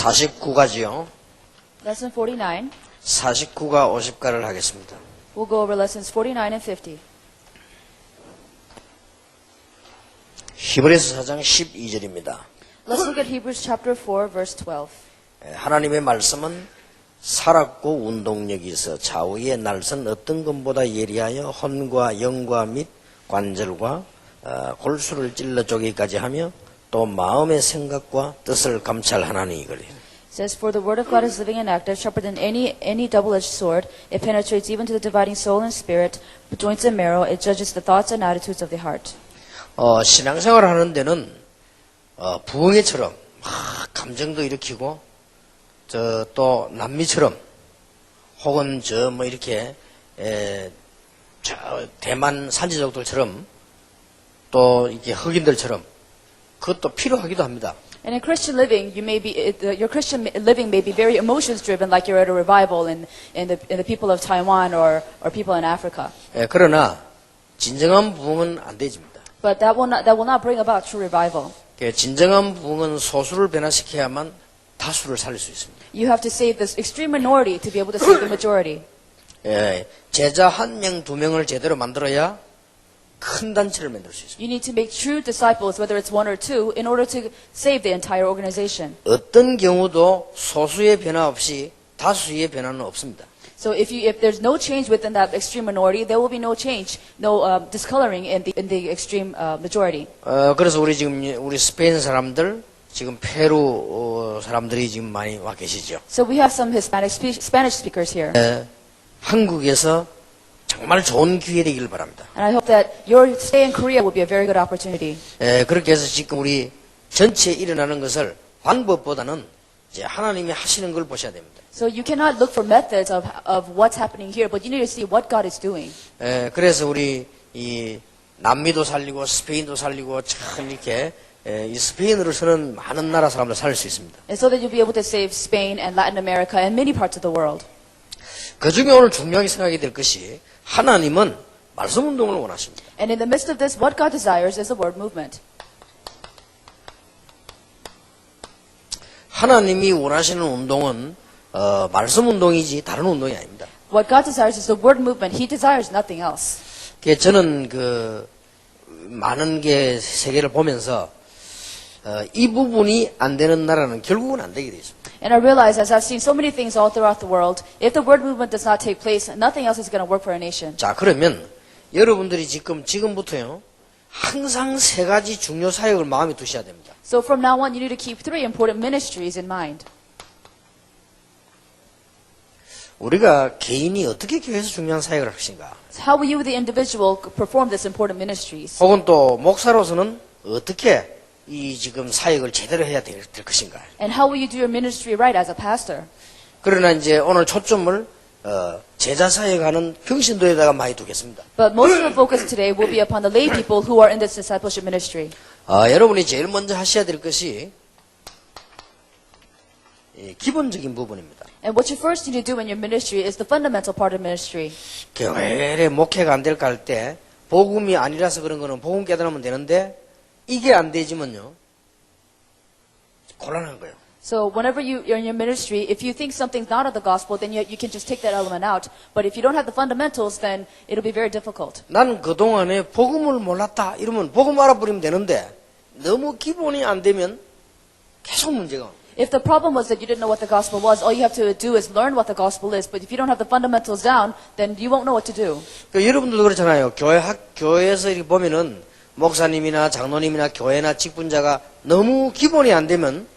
49가지요. Lesson 49. 49가 50가를 하겠습니다. We'll go over lessons 49 and 50. 히브리서 4장 12절입니다. Let's look at Hebrews chapter 4, verse 12. 하나님의 말씀은 살았고 운동력이 있어 좌우의 날선 어떤 것보다 예리하여 혼과 영과 및 관절과 골수를 찔러 쪼개기까지 하며 또 마음의 생각과 뜻을 감찰하나니 이거리. It says, For the word of God is living and active, sharper than any double-edged sword. It penetrates even to the dividing soul and spirit, joints and marrow. It judges the thoughts and attitudes of the heart. 신앙생활을 하는 데는 부흥회처럼 감정도 일으키고 또 남미처럼 혹은 이렇게 대만 산지족들처럼 또 이렇게 흑인들처럼 그것도 필요하기도 합니다. And in Christian living, your Christian living may be very emotions driven, like you're at a revival in the people of Taiwan or people in Africa. 그러나 진정한 부흥은 안 되집니다. But that will not bring about true revival. 진정한 부흥은 소수를 변화시켜야만 다수를 살릴 수 있습니다. You have to save this extreme minority to be able to save the majority. 제자 1명, 2명을 제대로 만들어야 큰 단체를 만들 수 있습니다. You need to make true disciples, whether it's one or two, in order to save the entire organization. 어떤 경우도 소수의 변화 없이 다수의 변화는 없습니다. So if there's no change within that extreme minority, there will be no change, no discoloring in the extreme majority. 그래서 우리 스페인 사람들 지금 페루 사람들이 지금 많이 와 계시죠. So we have some Spanish speakers here. 한국에서 정말 좋은 기회 되기를 바랍니다. And I hope that your stay in Korea will be a very good opportunity. 그렇게 해서 지금 우리 전체에 일어나는 것을 방법보다는 이제 하나님이 하시는 걸 보셔야 됩니다. So you cannot look for methods of what's happening here, but you need to see what God is doing. 그래서 우리 이 남미도 살리고 스페인도 살리고 참 이렇게 이 스페인으로 서는 많은 나라 사람들 살 수 있습니다. And so that you'll be able to save Spain and Latin America and many parts of the world. 그 중에 오늘 중요하게 생각이 될 것이 하나님은 말씀 운동을 원하십니다. And in the midst of this, what God desires is the word movement. 하나님이 원하시는 운동은 말씀 운동이지 다른 운동이 아닙니다. What God desires is the word movement. He desires nothing else. 저는 많은 세계를 보면서 이 부분이 안 되는 나라는 결국은 안 되게 돼 있습니다. And I realize, as I've seen so many things all throughout the world, if the word movement does not take place, nothing else is going to work for a nation. 자, 그러면 여러분들이 지금부터요, 항상 3가지 중요 사역을 마음에 두셔야 됩니다. So from now on, you need to keep 3 important ministries in mind. 우리가 개인이 어떻게 교회에서 중요한 사역을 할 것인가? How will you, the individual, perform this important ministries? 혹은 또 목사로서는 어떻게 지금 사역을 제대로 해야 될 것인가? And how will you do your ministry right as a pastor? 그러나 이제 오늘 초점을 제자 사역하는 평신도에다가 많이 두겠습니다. But most of the focus today will be upon the lay people who are in this discipleship ministry. 여러분이 제일 먼저 하셔야 될 것이 기본적인 부분입니다. And what you first need to do in your ministry is the fundamental part of ministry. 교회에 목회가 안 될까 할 때 복음이 아니라서 그런 거는 복음 깨달으면 되는데 이게 안 되지만요 곤란한 거예요. So whenever you're in your ministry, if you think something's not of the gospel, then you can just take that element out. But if you don't have the fundamentals, then it'll be very difficult. 난 그동안에 복음을 몰랐다 이러면 복음 알아버리면 되는데 너무 기본이 안 되면 계속 문제가. If the problem was that you didn't know what the gospel was, all you have to do is learn what the gospel is. But if you don't have the fundamentals down, then you won't know what to do. 여러분들도 그렇잖아요. 교회에서 이렇게 보면은 목사님이나 장로님이나 교회나 직분자가 너무 기본이 안 되면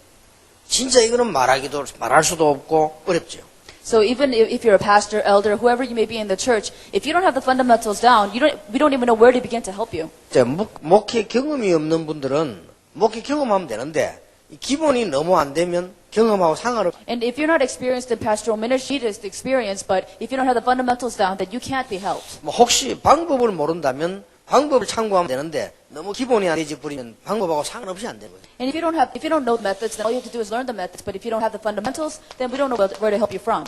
진짜 이거는 말할 수도 없고 어렵죠. So even if you're a pastor, elder, whoever you may be in the church, if you don't have the fundamentals down, we don't even know where to begin to help you. 목회 경험이 없는 분들은 목회 경험하면 되는데 기본이 너무 안 되면 경험하고 상관없. And if you're not experienced in pastoral ministry, it is the experience. But if you don't have the fundamentals down, then you can't be helped. 혹시 방법을 모른다면 방법을 참고하면 되는데 너무 기본이 안 되지 버리면 방법하고 상관없이 안 되는 거예요. And if you don't know methods, then all you have to do is learn the methods. But if you don't have the fundamentals, then we don't know where to help you from.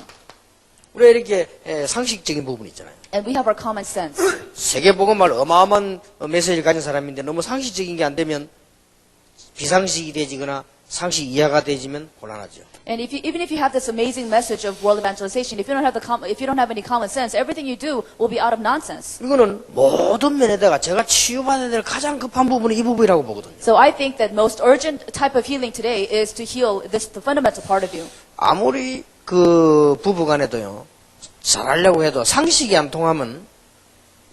우리가 이렇게 상식적인 부분이 있잖아요. And we have our common sense. 세계복음을 어마어마한 메시지를 가진 사람인데 너무 상식적인 게 안 되면 비상식이 되지거나 상식 이하가 되지면 곤란하죠. And even if you have this amazing message of world evangelization, if you don't have any common sense, everything you do will be out of nonsense. 이거는 모든 면에다가 제가 치유받아야 될 가장 급한 부분이 이 부분이라고 보거든요. So I think that most urgent type of healing today is to heal the fundamental part of you. 아무리 그 부부간에도요, 잘하려고 해도 상식이 안 통하면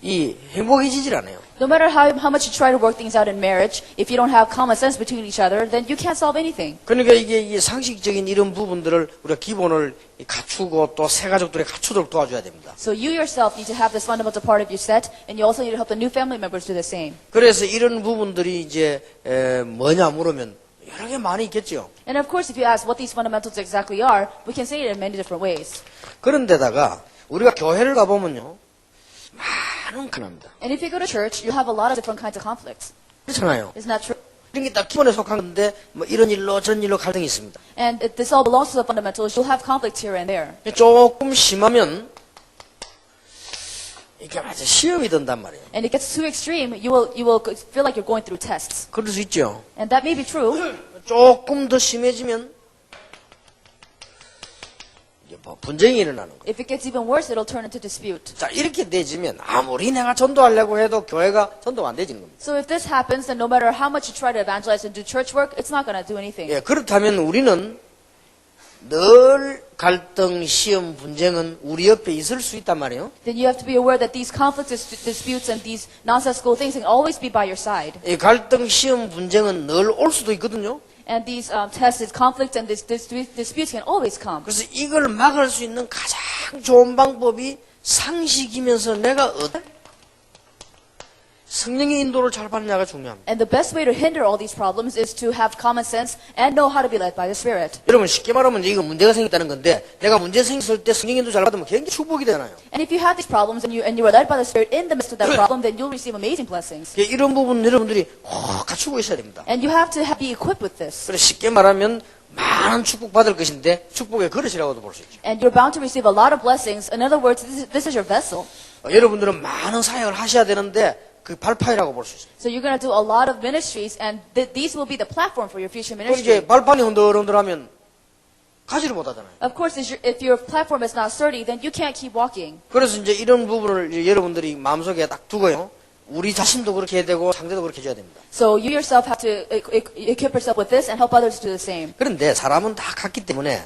이 행복해지질 않아요. No matter how much you try to work things out in marriage, if you don't have common sense between each other, then you can't solve anything. 그러니까 이게 상식적인 이런 부분들을 우리가 기본을 갖추고 또 새 가족들이 갖추도록 도와줘야 됩니다. So you yourself need to have this fundamental part of you set, and you also need to help the new family members do the same. 그래서 이런 부분들이 이제 뭐냐 물으면 여러 개 많이 있겠죠. And of course, if you ask what these fundamentals exactly are, we can say it in many different ways. 그런데다가 우리가 교회를 가보면요, 많은 큰합니다. And if you go to church, you have a lot of different kinds of conflicts. 그렇잖아요. Isn't that true? 이런 게 다 기본에 속한 건데 뭐 이런 일로 저런 일로 갈등이 있습니다. And this all belongs to the fundamentals. You'll have conflicts here and there. 조금 심하면 이게 아주 시험이 든단 말이에요. And it gets too extreme, you will feel like you're going through tests. 그럴 수 있죠. And that may be true. 조금 더 심해지면 이제 뭐 분쟁이 일어나는 거예요. If it gets even worse, it'll turn into dispute. 자, 이렇게 되지면 아무리 내가 전도하려고 해도 교회가 전도가 안 되지는 겁니다. So if this happens, then no matter how much you try to evangelize and do church work, it's not going to do anything. 예, 그렇다면 우리는 늘 갈등, 시험, 분쟁은 우리 옆에 있을 수 있단 말이에요. Then you have to be aware that these conflicts, disputes, and these nonsensical things can always be by your side. 이 갈등, 시험, 분쟁은 늘 올 수도 있거든요. And these tests, these conflicts, and these disputes can always come. 그래서 이걸 막을 수 있는 가장 좋은 방법이 상식이면서 내가 성령의 인도를 잘 받느냐가 중요합니다. And the best way to hinder all these problems is to have common sense and know how to be led by the Spirit. 여러분 쉽게 말하면 이거 문제가 생겼다는 건데 내가 문제 생겼을 때 성령 인도 잘 받으면 굉장히 축복이 되잖아요. And if you have these problems and you are led by the Spirit in the midst of that problem, then you'll receive amazing blessings. 이런 부분 여러분들이 꼭 갖추고 있어야 됩니다. And you have to be equipped with this. 그래서 쉽게 말하면 많은 축복 받을 것인데 축복의 그릇이라고도 볼 수 있죠. And you're bound to receive a lot of blessings. In other words, this is your vessel. 여러분들은 많은 사역을 하셔야 되는데 그 발판이라고 볼 수 있어요. So you're going to do a lot of ministries, and these will be the platform for your future 그 ministry. 이제 발판이 흔들흔들하면 가지를 못하잖아요. Of course, if your platform is not sturdy, then you can't keep walking. 그래서 이제 이런 부분을 이제 여러분들이 마음속에 딱 두고요. 우리 자신도 그렇게 해야 되고 상대도 그렇게 해줘야 됩니다. So you yourself have to equip yourself with this and help others to do the same. 그런데 사람은 다 같기 때문에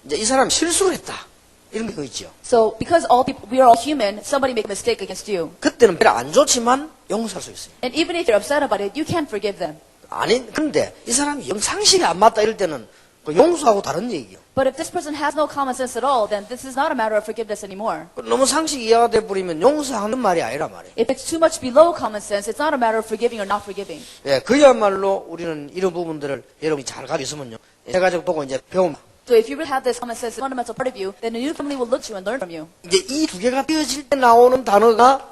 이제 이 사람 실수를 했다. 이런 게 있죠. So because we are all human, somebody make a mistake against you. 그때는 별로 안 좋지만 용서할 수 있어요. And even if you're upset about it, you can forgive them. 아니, 그런데 이 사람이 상식이 안 맞다 이럴 때는 그 용서하고 다른 얘기예요. But if this person has no common sense at all, then this is not a matter of forgiveness anymore. 너무 상식 이하가 돼버리면 용서하는 말이 아니라 말이에요. If it's too much below common sense, it's not a matter of forgiving or not forgiving. 예, 그야말로 우리는 이런 부분들을 여러분이 잘 가지고 있으면요. 해가지고 보고 이제 배웁니다. So if you really have this common sense, fundamental part of you, then the new family will look to you and learn from you. 이제 이 두 개가 떼어질 때 나오는 단어가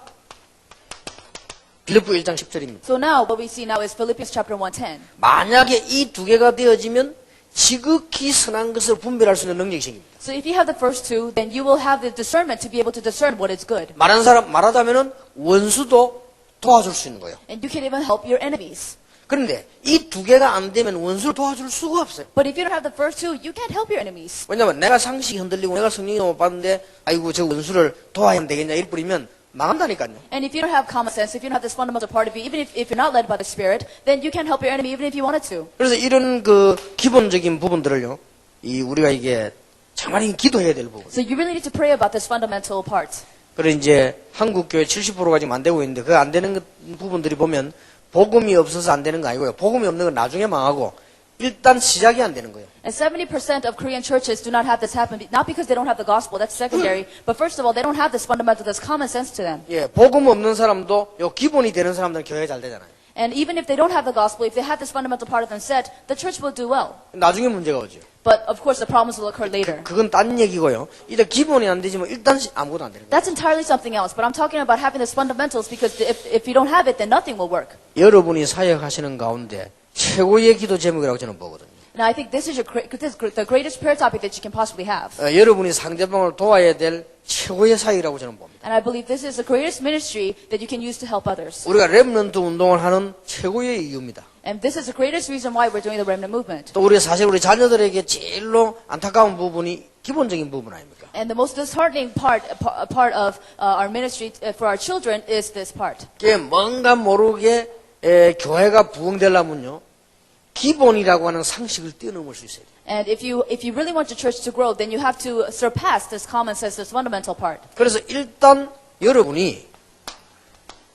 빌립보 1장 10절입니다. So now, what we see now is Philippians chapter 1:10. 만약에 이 두 개가 되어지면 지극히 선한 것을 분별할 수 있는 능력이 생깁니다. So if you have the first two, then you will have the discernment to be able to discern what is good. 말하자면은 원수도 도와줄 수 있는 거예요. And you can even help your enemies. 그런데 이 두 개가 안 되면 원수를 도와줄 수가 없어요. But if you don't have the first two, you can't help your enemies. 왜냐면 내가 상식이 흔들리고 내가 성령이 못 받는데 아이고 저 원수를 도와야 되겠냐 이럴 뿌리면 망한다니까요. And if you don't have common sense, if you don't have this fundamental part of you, even if you're not led by the Spirit, then you can't help your enemy even if you wanted to. 그래서 이런 그 기본적인 부분들을요, 이 우리가 이게 정말 기도해야 될 부분. So you really need to pray about this fundamental part. 그래 이제 한국 교회 70%가 지금 안 되고 있는데 그 안 되는 부분들이 보면 복음이 없어서 안 되는 거 아니고요. 복음이 없는 건 나중에 망하고 일단 시작이 안 되는 거예요. And 70% of Korean churches do not have this happen, not because they don't have the gospel, that's secondary, but first of all, they don't have this fundamental, this common sense to them. 예, 복음 없는 사람도 요 기본이 되는 사람들은 교회가 잘 되잖아요. And even if they don't have the gospel, if they have this fundamental part of them set, the church will do well. 나중에 문제가 오죠. But of course, the problems will occur later. 그건 딴 얘기고요. 일단 기본이 안 되지만 일단 아무것도 안 되는 거예요. That's entirely something else. But I'm talking about having these fundamentals because if you don't have it, then nothing will work. 여러분이 사역하시는 가운데 최고의 기도 제목이라고 저는 보거든요. And I think this is the greatest prayer topic that you can possibly have. 여러분이 상대방을 도와야 될 최고의 사역이라고 저는 봅니다. And I believe this is the greatest ministry that you can use to help others. 우리가 렘넌트 운동을 하는 최고의 이유입니다. And this is the greatest reason why we're doing the remnant movement. 또 우리 사실 우리 자녀들에게 제일로 안타까운 부분이 기본적인 부분 아닙니까? And the most disheartening part of our ministry for our children is this part. 그게 뭔가 모르게 교회가 부흥되려면요 기본이라고 하는 상식을 뛰어넘을 수 있어야 돼요. And if you really want your church to grow, then you have to surpass this common sense, this fundamental part. 그래서 일단 여러분이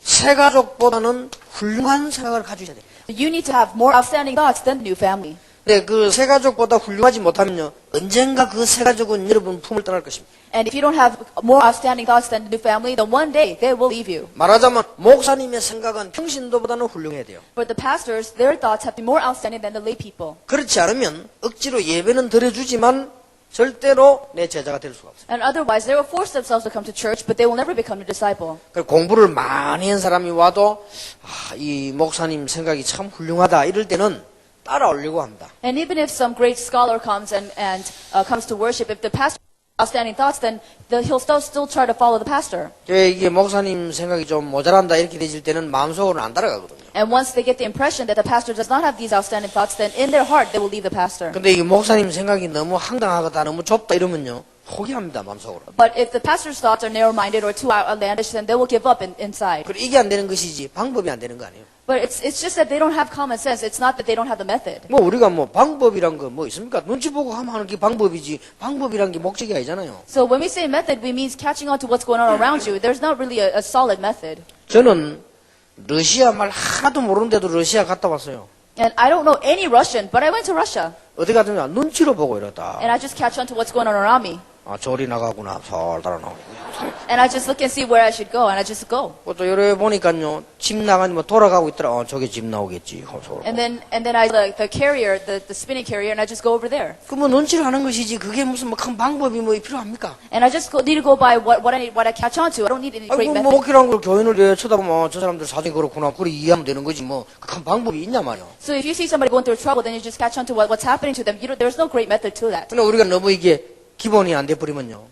새 가족보다는 훌륭한 생각을 가지셔야 돼요. You need to have more outstanding thoughts than the new family. 근데 그 새 가족보다 훌륭하지 못하면요 언젠가 그 새 가족은 여러분 품을 떠날 것입니다. And if you don't have more outstanding thoughts than the new family, then one day they will leave you. 말하자면 목사님의 생각은 평신도보다는 훌륭해야 돼요. But the pastors, their thoughts have to be more outstanding than the lay people. 그렇지 않으면 억지로 예배는 드려주지만 절대로 내 제자가 될 수가 없어요. And otherwise, they will force themselves to come to church, but they will never become a disciple. 공부를 많이 한 사람이 와도 이 목사님 생각이 참 훌륭하다 이럴 때는 따라오려고 합니다. And even if some great scholar comes and comes to worship, if the pastor has outstanding thoughts, then he'll still try to follow the pastor. 이게 목사님 생각이 좀 모자란다 이렇게 되질 때는 마음속으로는 안 따라가거든요. And once they get the impression that the pastor does not have these outstanding thoughts, then in their heart they will leave the pastor. 근데 이 목사님 생각이 너무 황당하다 너무 좁다 이러면요 포기합니다 마음속으로. But if the pastor's thoughts are narrow-minded or too outlandish, then they will give up inside. 그리고 이게 안 되는 것이지 방법이 안 되는 거 아니에요. But it's just that they don't have common sense. It's not that they don't have the method. 뭐 우리가 뭐 방법이란 거 뭐 있습니까? 눈치 보고 하는 게 방법이지 방법이란 게 목적이 아니잖아요. So when we say method, we mean catching on to what's going on around you. There's not really a solid method. 저는 러시아 말 하나도 모르는데도 러시아 갔다 왔어요. And I don't know any Russian, but I went to Russia. 어디 가든지 눈치로 보고 이러다. And I just catch on to what's going on around me. 아 저리 나가구나 살 따라 나오고. And I just look and see where I should go, and I just go. 또 여러 보니까요 집 나가니 뭐 돌아가고 있더라. 저게 집 나오겠지. And then I look the carrier, the spinning carrier, and I just go over there. 그뭐 눈치를 하는 것이지 그게 무슨 뭐 큰 방법이 뭐 필요합니까? And I just need to go by what I catch on to. I don't need any great 아이고 method. 뭐 목회라는 걸 교인을 쳐다보면 저 사람들 사정이 그렇구나 그래 이해하면 되는 거지 뭐 큰 방법이 있냐 말이야. So if you see somebody going through trouble, then you just catch on to what's happening to them. There's no great method to that. 근데 우리가 너무 이게 기본이 안 돼 버리면요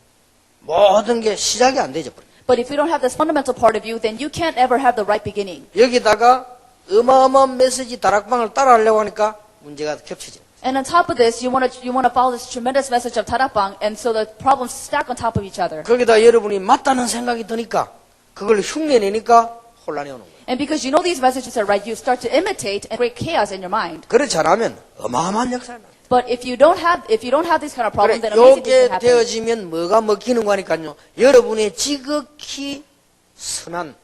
모든 게 시작이 안 되죠. But if you don't have this fundamental part of you, then you can't ever have the right beginning. 여기다가 어마어마한 메시지 다락방을 따라하려고 하니까 문제가 겹쳐져. And on top of this, you want to follow this tremendous message of Tarakbang, and so the problems stack on top of each other. 거기다 여러분이 맞다는 생각이 드니까 그걸 흉내내니까 혼란이 오는 거예요. And because you know these messages are right, you start to imitate and create chaos in your mind. 그렇지 않으면 어마어마한 역사가 나요. But if you don't have this kind of problem, 그래, then amazing things 이게 can happen. 되어지면 뭐가 먹히는 거니까요. 여러분의 지극히 선한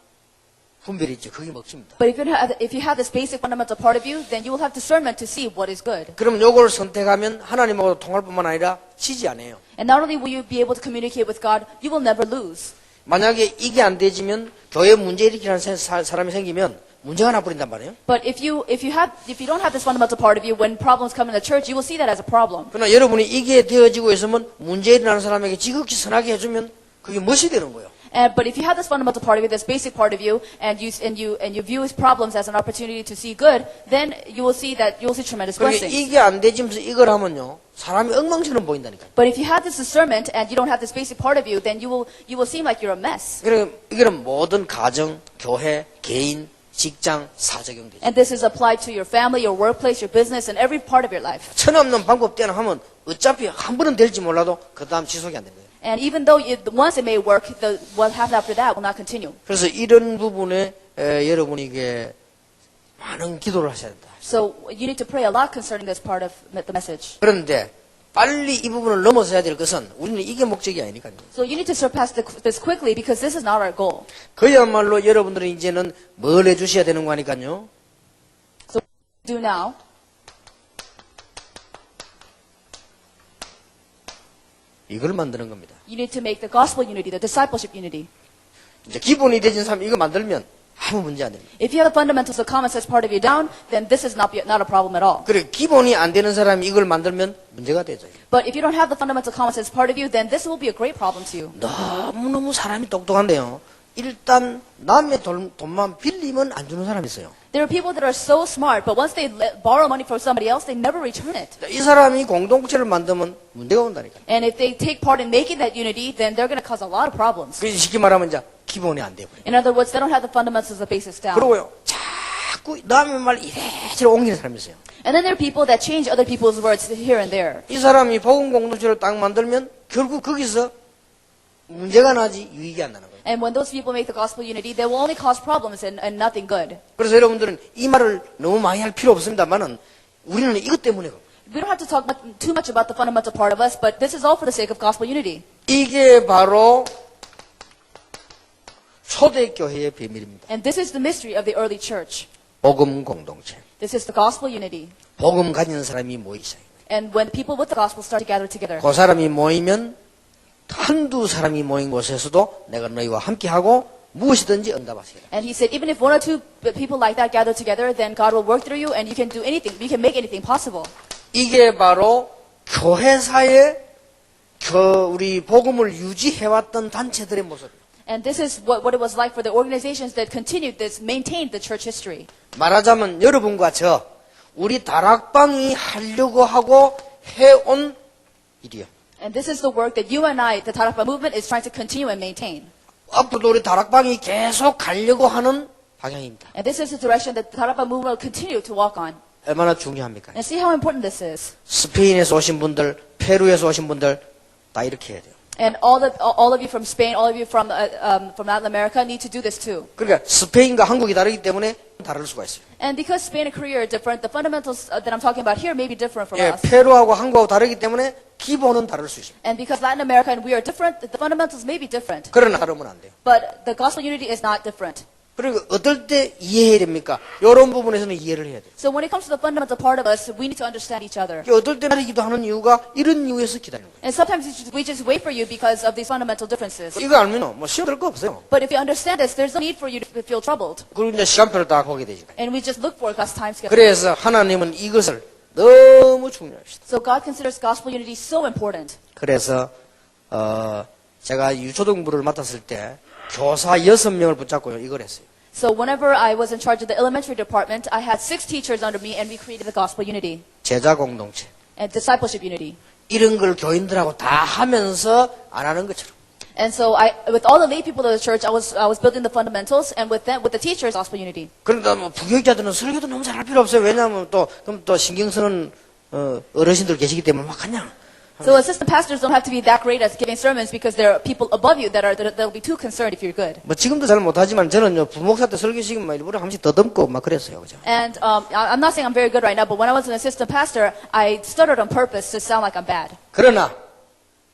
분별이 있죠. 그게 먹힙니다. But if you have this basic fundamental part of you, then you will have discernment to see what is good. 그럼 요걸 선택하면 하나님하고 통할 뿐만 아니라 지지 않아요. And not only will you be able to communicate with God, you will never lose. 만약에 이게 안 되지면 교회 문제 일으키는 사람이 생기면 문제가 나버린단 말이에요. But if you don't have this fundamental part of you, when problems come in the church, you will see that as a problem. 그러나 여러분이 이게 되어지고 있으면 문제 일어나는 사람에게 지극히 선하게 해주면 그게 멋이 되는 거예요. But if you have this fundamental part of you, this basic part of you, and you view his problems as an opportunity to see good, then you will see tremendous 그러니까 blessings. 이게 안 되지면서 이걸 하면요 사람이 엉망처럼 보인다니까요. But if you have this discernment and you don't have this basic part of you, then you will seem like you're a mess. 그러니까 이거는 모든 가정, 교회, 개인, 직장, 사적용되죠. And this is applied to your family, your workplace, your business, and every part of your life. 천없는 방법 때는 하면 어차피 한 번은 될지 몰라도 그 다음 지속이 안 되는 거예요. And even though once it may work, what happens after that will not continue. 그래서 이런 부분에 여러분이 이게 많은 기도를 하셔야 된다. So you need to pray a lot concerning this part of the message. 그런데 빨리 이 부분을 넘어서야 될 것은 우리는 이게 목적이 아니니까요. So you need to surpass this quickly because this is not our goal. 그야말로 여러분들은 이제는 뭘 해주셔야 되는 거니까요. So what do now? 이걸 만드는 겁니다. You need to make the gospel unity, the discipleship unity. 이제 기본이 되진 사람이 이거 만들면 아무 문제 안 됩니다. If you have the fundamentals of common sense part of you down, then this is not a problem at all. 그리고 기본이 안 되는 사람이 이걸 만들면 문제가 되죠. But if you don't have the fundamental common sense part of you, then this will be a great problem to you. 너무너무 사람이 똑똑한데요. 일단 남의 돈만 빌리면 안 주는 사람이 있어요. There are people that are so smart, but once they borrow money from somebody else, they never return it. 이 사람이 공동체를 만들면 문제가 온다니까. And if they take part in making that unity, then they're going to cause a lot of problems. 그래서 쉽게 말하면 이제 기본이 안 돼버려. In other words, they don't have the fundamentals of basics down. 그리고요, 자꾸 남의 말 이래저래 옮기는 사람이 있어요. And then there are people that change other people's words here and there. 이 사람이 복음 공동체를 딱 만들면 결국 거기서 문제가 나지 유익이 안 나는 거예요. And when those people make the gospel unity, they will only cause problems and nothing good. 그래서 여러분들은 이 말을 너무 많이 할 필요 없습니다만은 우리는 이것 때문에 We don't have to talk too much about the fundamental part of us, but this is all for the sake of gospel unity. 이게 바로 초대교회의 비밀입니다. And this is the mystery of the early church. 복음 공동체. This is the gospel unity. 복음 가진 사람이 모이세요. And when people with the gospel start to gather together, 그 사람이 모이면 한두 사람이 모인 곳에서도 내가 너희와 함께하고 무엇이든지 응답하세요. and he said, even if one or two people like that gather together, then God will work through you and you can do anything. You can make anything possible. 이게 바로 교회사에 우리 복음을 유지해왔던 단체들의 모습이에요. And this is what it was like for the organizations that continued this, maintained the church history. 말하자면 여러분과 저 우리 다락방이 하려고 하고 해온 일이요. And this is the work that you and I, the Tarapa movement, is trying to continue and maintain. 앞으로도 우리 다락방이 계속 가려고 하는 방향입니다. And this is the direction that the Tarapa movement will continue to walk on. 얼마나 중요합니까? And see how important this is. 스페인에서 오신 분들, 페루에서 오신 분들 다 이렇게 해야 돼요. And all of you from Spain, all of you from Latin America need to do this too. 그러니까 스페인과 한국이 다르기 때문에 다를 수가 있어요. And because Spain and Korea are different, the fundamentals that I'm talking about here may be different from 예, us. 페루하고 한국하고 다르기 때문에 기본은 다를 수 있습니다. And because Latin America and we are different, the fundamentals may be different. 그러나 다르면 안 돼요. But the gospel unity is not different. 그리고 어떨 때 이해해야 됩니까? 이런 부분에서는 이해를 해야 돼요. So when it comes to the fundamental part of us, we need to understand each other. 어떨 때 기다리기도 하는 이유가 이런 이유에서 기다리는 거예요. And sometimes we just wait for you because of these fundamental differences. 이거 알면 뭐 시험 들 거 없어요. But if you understand this, there's no need for you to feel troubled. 그리고 이제 시간표를 딱 보게 되지. And we just look for God's time schedule. 그래서 하나님은 이것을 너무 중요하시다. So God considers gospel unity so important. 그래서 제가 유초등부를 맡았을 때 교사 6명을 붙잡고 이걸 했어요. So whenever I was in charge of the elementary department, I had 6 teachers under me and we created the gospel unity 제자 공동체. and discipleship unity. 이런 걸 교인들하고 다 하면서 안 하는 것처럼. And so with all the lay people of the church, I was building the fundamentals, and with the teachers, gospel unity. 그런데 뭐 부교육자들은 설교도 너무 잘할 필요 없어요. 왜냐하면 그럼 또 신경 쓰는 어르신들 계시기 때문에 막 그냥. So assistant pastors don't have to be that great at giving sermons because there are people above you that will be too concerned if you're good. 뭐 지금도 잘 못하지만 저는 부목사 때 설교 시간 일부러 한 번씩 더듬고 막 그랬어요, 그죠? And I'm not saying I'm very good right now, but when I was an assistant pastor, I stuttered on purpose to sound like I'm bad. 그러나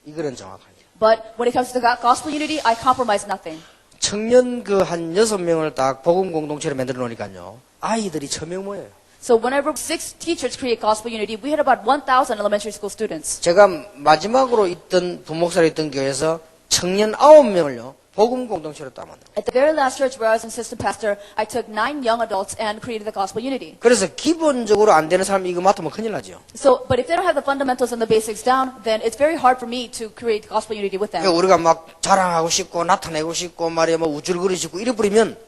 이거는 정확하게. But when it comes to the gospel unity, I compromise nothing. 청년 한 6명을 딱 복음 공동체를 만들어 놓으니까요. 아이들이 1000명 모여요. So whenever 6 teachers create gospel unity, we had about 1,000 elementary school students. 제가 마지막으로 있던 부목사로 있던 교회에서 청년 9명을요. 복음 공동체로 딱 만들어요. At the very last church where I was an assistant pastor, I took 9 young adults and created the gospel unity. 그래서 기본적으로 안 되는 사람이 이거 맡으면 큰일 나죠. So, but if they don't have the fundamentals and the basics down, then it's very hard for me to create gospel unity with them. 그러니까 우리가 막 자랑하고 싶고 나타내고 싶고 말이야 뭐 우쭐거리고 이래 버리면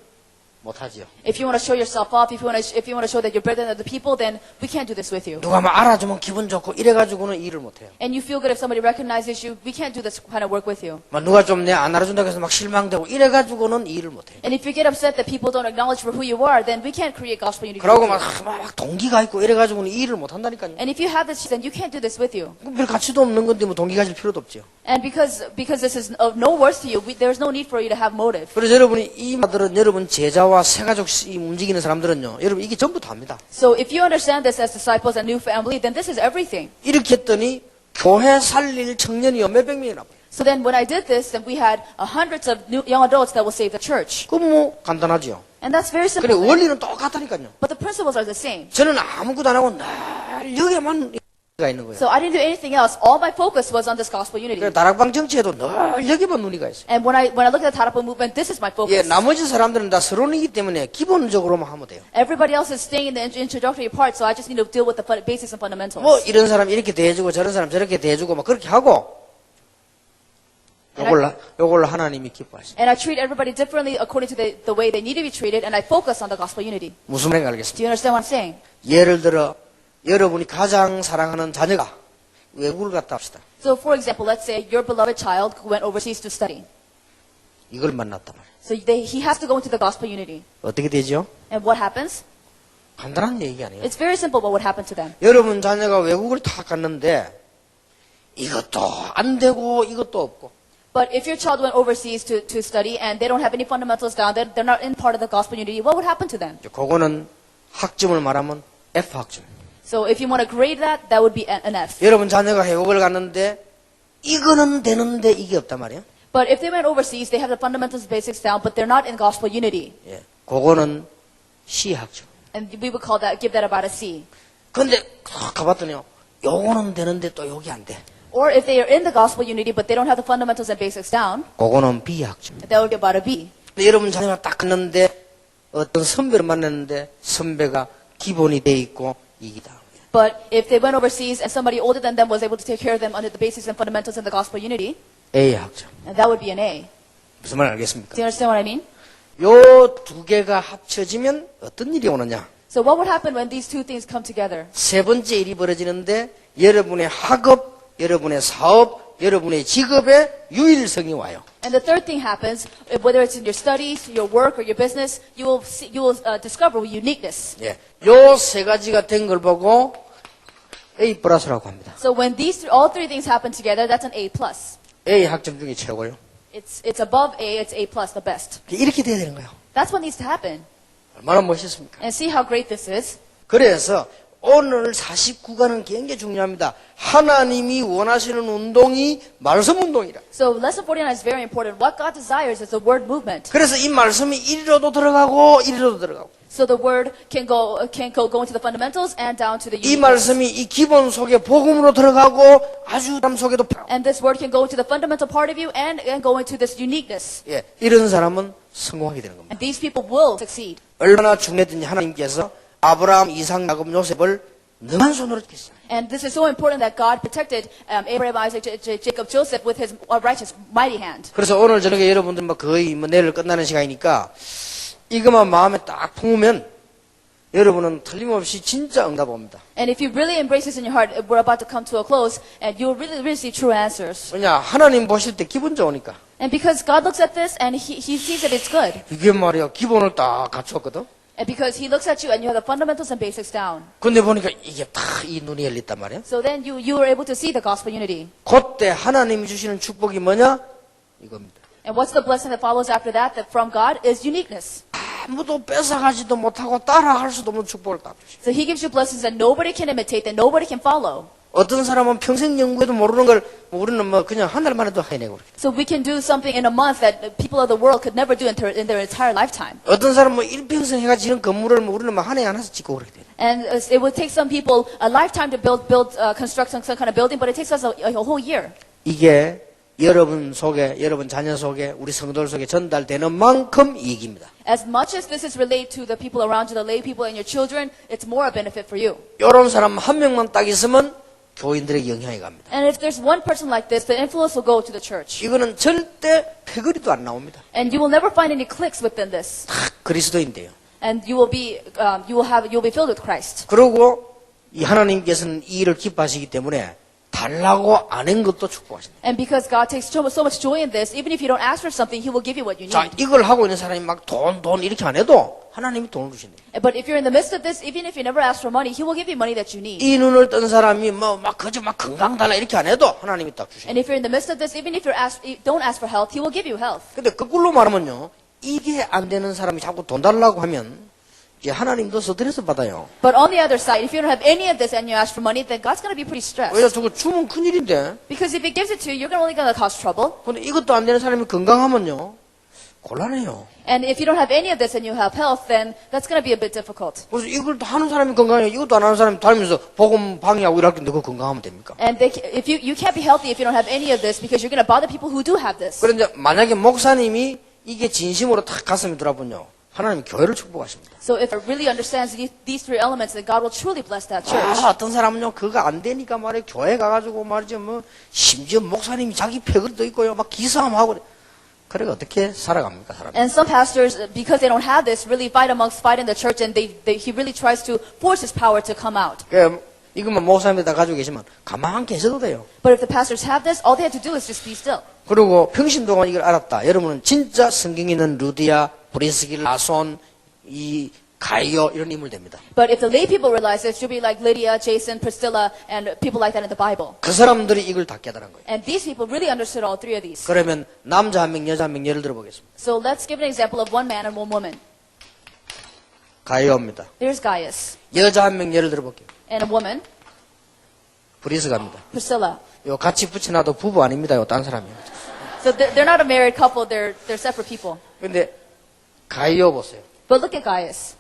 못하지요. If you want to show yourself off, if you want to show that you're better than other people, then we can't do this with you. 누가 막 알아주면 기분 좋고 이래가지고는 일을 못해요. And you feel good if somebody recognizes you, we can't do this kind of work with you. 막 누가 좀 내 안 알아준다고 해서 막 실망되고 이래가지고는 일을 못해요. And if you get upset that people don't acknowledge for who you are, then we can't create gospel unity. 그러고 with 막, you. 막 동기가 있고 이래가지고는 일을 못한다니까요. And if you have this, then you can't do this with you. 별 가치도 없는 건데 뭐 동기 가질 필요도 없죠. And because this is of no worth to you, there's no need for you to have motive. 그래서 여러분이 이 말들은 여러분 제자와 새가족 움직이는 사람들은요. 여러분 이게 전부 다 합니다. So if you understand this as disciples and new family, then this is everything. 이렇게 했더니 교회 살릴 청년이요 몇백 명이나 봐요. So then when I did this, then we had hundreds of young adults that will save the church. 그럼 뭐 간단하지요. And that's very 그래 simple. 원리는 똑같다니까요. But the principles are the same. 저는 아무것도 안 하고 늘 여기에만 가 있는 거예요. So I didn't do anything else. All my focus was on this gospel unity. 그래 다락방 정치에도 늘 여기만 눈이가 있어요. And when I look at the Tarapa movement, this is my focus. 예, 나머지 사람들은 다 서론이기 때문에 기본적으로만 하면 돼요. Everybody else is staying in the introductory part, so I just need to deal with the basics and fundamentals. 뭐 이런 사람 이렇게 대해주고 저런 사람 저렇게 대해주고 막 그렇게 하고 요걸 하나님이 기뻐하십니다. And I treat everybody differently according to the way they need to be treated, and I focus on the gospel unity. 무슨 말인지 알겠습니다. Do you understand what I'm saying? 예를 들어 여러분이 가장 사랑하는 자녀가 외국을 갔다 합시다. So, for example, let's say your beloved child went overseas to study. 이걸 만났단 말이에요. So he has to go into the gospel unity. 어떻게 되죠? And what happens? 간단한 얘기 아니에요. It's very simple what would happen to them. 여러분 자녀가 외국을 탁 갔는데 이것도 안 되고 이것도 없고 But if your child went overseas to study and they don't have any fundamentals down, they're not in part of the gospel unity, what would happen to them? 이제 그거는 학점을 말하면 F 학점. So if you want to grade that, that would be an F. 여러분 자녀가 외국을 갔는데 이거는 되는데 이게 없단 말이에요. But if they went overseas, they have the fundamentals basics down, but they're not in gospel unity. 예, 그거는 C 학점. And we would give that about a C. 근데 가봤더니요, 요거는 되는데 또 여기 안 돼. Or if they are in the gospel unity, but they don't have the fundamentals and basics down, 그거는 B 학점. that would be about a B. 근데 여러분 자녀가 딱 갔는데 어떤 선배를 만났는데 선배가 기본이 돼 있고 이기다. But if they went overseas and somebody older than them was able to take care of them under the basics and fundamentals in the gospel unity, A 학점. and that would be an A. 무슨 말 알겠습니까? Do you understand what I mean? 요 두 개가 합쳐지면 어떤 일이 오느냐? So what would happen when these two things come together? 세 번째 일이 벌어지는데 여러분의 학업, 여러분의 사업, 여러분의 직업에 유일성이 와요. And the third thing happens, whether it's in your studies, your work, or your business, you will discover uniqueness. 예, 요 세 가지가 된 걸 보고 A 플러스라고 합니다. So when all three things happen together, that's an A plus. A 학점 중에 최고요. It's above A, it's A plus, the best. 이렇게 돼야 되는 거예요. That's what needs to happen. 얼마나 멋있습니까? And see how great this is. 그래서 오늘 49과는 굉장히 중요합니다. 하나님이 원하시는 운동이 말씀 운동이라. So lesson 49 is very important. What God desires is the word movement. 그래서 이 말씀이 이리로도 들어가고 이리로도 들어가고. So the word can go into the fundamentals and down to the 이 uniqueness. 말씀이 이 기본 속에 복음으로 들어가고 아주 담 속에도 And this word can go into the fundamental part of you and go into this uniqueness. 예, 이런 사람은 성공하게 되는 겁니다. And these people will succeed. 얼마나 중요했든지 하나님께서 아브라함, 이삭, 야곱, 요셉을 능한 손으로 지켰어요. And this is so important that God protected Abraham, Isaac, Jacob, Joseph with his righteous, mighty hand. 그래서 오늘 저녁에 여러분들 거의 내일 끝나는 시간이니까 이것만 마음에 딱 품으면 여러분은 틀림없이 진짜 응답 옵니다. And if you really embrace this in your heart, we're about to come to a close, and you'll really receive true answers. 왜냐 하나님 보실 때 기분 좋으니까. And because God looks at this and He sees that it's good. 이게 말이야 기본을 딱 갖췄거든. And because He looks at you and you have the fundamentals and basics down. 근데 보니까 이게 다 이 눈이 열렸단 말이야. So then you were able to see the gospel unity. 그때 하나님이 주시는 축복이 뭐냐? 이겁니다. And what's the blessing that follows after that from God is uniqueness. 아무도 뺏어가지도 못하고 따라할 수도 없는 축복을 딱 주시고. So He gives you blessings that nobody can imitate, that nobody can follow. 어떤 사람은 평생 연구해도 모르는 걸 우리는 뭐 그냥 한 달만 해도 해내고 그래. So we can do something in a month that people of the world could never do in their entire lifetime. 어떤 사람은 뭐 일평생 해가지고 이런 건물을 뭐 우리는 막 한 해 하나씩 짓고 그렇게 돼. And it would take some people a lifetime to construct some kind of building, but it takes us a whole year. 이게 여러분 속에, 여러분 자녀 속에, 우리 성도들 속에 전달되는 만큼 이익입니다. As much as this is related to the people around you, the lay people and your children, it's more a benefit for you. 이런 사람 한 명만 딱 있으면 교인들에게 영향이 갑니다. And if there's one person like this, the influence will go to the church. 이거는 절대 패거리도 안 나옵니다. And you will never find any cliques within this. 다 그리스도인데요. And you will be filled with Christ. 그리고 이 하나님께서는 이 일을 기뻐하시기 때문에 달라고 안 한 것도 축복하신다. And because God takes so much joy in this, even if you don't ask for something, He will give you what you 자, need. 이걸 하고 있는 사람이 막 돈 이렇게 안 해도 하나님이 돈을 주신다. But if you're in the midst of this, even if you never ask for money, He will give you money that you need. 이 눈을 뜬 사람이 그저 건강 달라 이렇게 안 해도 하나님이 딱 주신다. And if you're in the midst of this, even if don't ask for health, He will give you health. 근데 거꾸로 말하면요. 이게 안 되는 사람이 자꾸 돈 달라고 하면 이제 하나님도 스트레스 받아요. But on the other side, if you don't have any of this and you ask for money, then God's going to be pretty stressed. 왜냐 저거 주면 큰일인데. Because if He gives it to you, you're only going to cause trouble. 근데 이것도 안 되는 사람이 건강하면요. 곤란해요. And if you don't have any of this and you have health, then that's going to be a bit difficult. 그래서 이걸 또 하는 사람이 건강해요. 이것도 안 하는 사람이 다니면서 복음 방해하고 이럴 텐데 그거 건강하면 됩니까? And if you can't be healthy if you don't have any of this because you're going to bother people who do have this. 그런데 만약에 목사님이 이게 진심으로 탁 가슴에 들어보면요. 하나님 교회를 축복하십니다. So if it really understands these three elements, then God will truly bless that church. 어떤 사람은요 그거 안 되니까 말이에요 교회 가가지고 말이죠 뭐 심지어 목사님이 자기 패거리도 있고요 막 기싸움하고 그래. 그래 어떻게 살아갑니까 사람? And some pastors, because they don't have this, really fight in the church, and he really tries to force his power to come out. 이것만 목사님이 다 가지고 계시면 가만 계셔도 돼요. But if the pastors have this, all they have to do is just be still. 그리고 평신 동안 이걸 알았다. 여러분은 진짜 성경에 있는 루디아, 브리스길, 나손, 이 가이오 이런 인물 됩니다. But if the lay people realize this, you'll be like Lydia, Jason, Priscilla, and people like that in the Bible. 그 사람들이 이걸 다 깨달은 거예요. And these people really understood all three of these. 그러면 남자 한 명, 여자 한 명 예를 들어보겠습니다. So let's give an example of one man and one woman. 가이오입니다. There's Gaius. 여자 한 명 예를 들어볼게요. And a woman, 브리스가입니다. Priscilla. 요 같이 붙여놔도 부부 아닙니다. 요 딴 사람이에요. So they're not a married couple, they're separate people. 근데 가이오 보세요. But look at Gaius.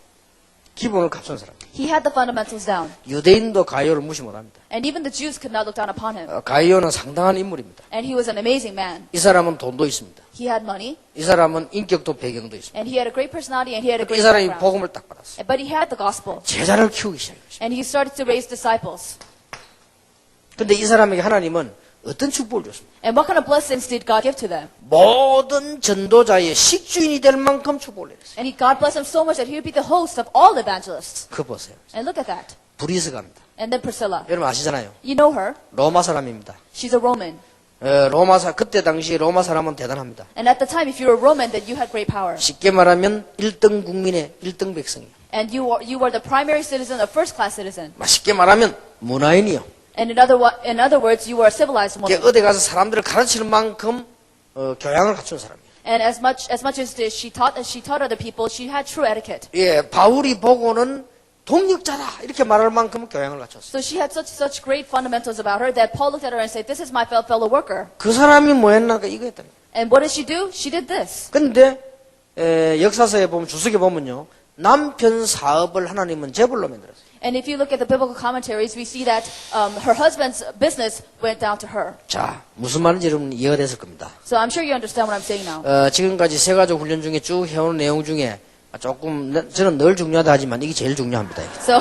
기본을 갖춘 사람. He had the fundamentals down. 유대인도 가이오를 무시 못합니다. And even the Jews could not look down upon him. 가이오는 상당한 인물입니다. And he was an amazing man. 이 사람은 돈도 있습니다. He had money, 이 사람은 인격도 배경도 있습니다. and he had a great personality, and he had a 이 great 사람이 background. 복음을 딱 받았어요. But he had the gospel. 제자를 키우기 시작했어요. And he started to raise disciples. 근데 이 사람에게 하나님은 어떤 축복을 줬습니까? And what kind of blessings did God give to them? 모든 전도자의 식주인이 될 만큼 축복을 내렸어요. And God blessed him so much that he would be the host of all evangelists. 그거 보세요. And look at that. 브리스가입니다. And then Priscilla. 여러분 아시잖아요. You know her. 로마 사람입니다. She's a Roman. 그때 당시 로마 사람은 대단합니다. And at the time, if you were a Roman, then you had great power. 쉽게 말하면 1등 국민의 1등 백성이에요. And you were the primary citizen, a first-class citizen. 쉽게 말하면 문화인이요. And in other words, you were a civilized woman. 어디 가서 사람들을 가르치는 만큼 교양을 갖춘 사람이에요. And as much as she taught other people, she had true etiquette. 예, 바울이 보고는 동력자다 이렇게 말할 만큼 교양을 갖췄어요. So she had such great fundamentals about her that Paul looked at her and said, "This is my fellow worker." 그 사람이 뭐 했나까 이거 했다는 거예요. And what did she do? She did this. 근데 역사서에 보면 주석에 보면요. 남편 사업을 하나님은 재벌로 만들었어요. And if you look at the biblical commentaries, we see that her husband's business went down to her. 자, 무슨 말인지 여러분 이해가 됐을 겁니다. So I'm sure you understand what I'm saying now. 지금까지 세 가지 훈련 중에 쭉 해오는 내용 중에 조금 저는 늘 중요하다 하지만 이게 제일 중요합니다. So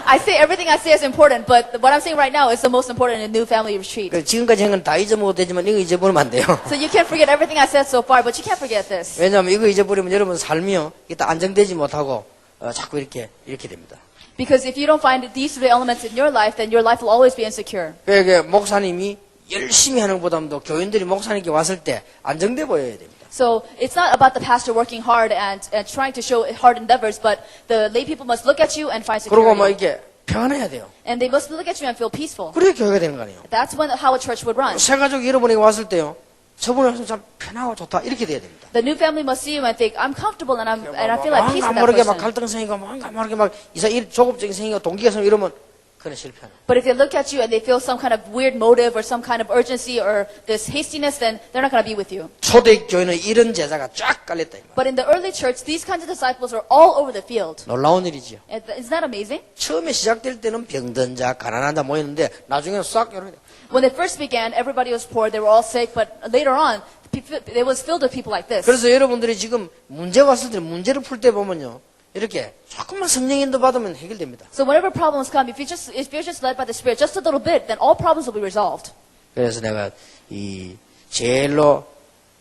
I say everything I say is important, but what I'm saying right now is the most important in a new family retreat. 지금까지 한 건 다 잊어먹어도 되지만 이거 잊어버리면 안 돼요. So you can't forget everything I said so far, but you can't forget this. 왜냐하면 이거 잊어버리면 여러분 삶이요 이게 다 안정되지 못하고 자꾸 이렇게 됩니다. Because if you don't find these three elements in your life, then your life will always be insecure. 그러니까 목사님이 열심히 하는 것보다도 교인들이 목사님께 왔을 때 안정돼 보여야 됩니다. So it's not about the pastor working hard and trying to show hard endeavors, but the lay people must look at you and find 그리고 뭐 security. 이렇게 평안해야 돼요. And they must look at you and feel peaceful. 그래야 교회가 되는 거 아니에요. That's how a church would run. 새 가족이 여러분에게 왔을 때요. 저분이 와서 참 편하고 좋다 이렇게 돼야 됩니다. The new family must see you and think, I'm comfortable and I feel at peace with that 모르게 막 person. 갈등 생기고 뭔가 모르게 막 조급증이 생기고 동기가 생기고 이러면 그건 실패하는 거예요. But if they look at you and they feel some kind of weird motive or some kind of urgency or this hastiness, then they're not going to be with you. 초대교회는 이런 제자가 쫙 깔렸다. But in the early church, these kinds of disciples are all over the field. 놀라운 일이지요. Isn't that amazing? 처음에 시작될 때는 병든 자, 가난한 자 모였는데 나중에는 싹 이렇게 돼요. When it first began, everybody was poor, they were all sick, but later on, it was filled with people like this. 그래서 여러분들이 지금 문제 왔을 때 문제를 풀 때 보면요. 이렇게 조금만 성령 인도 받으면 해결됩니다. So whenever problems come, if you're just led by the Spirit just a little bit, then all problems will be resolved. 그래서 내가 이 제일로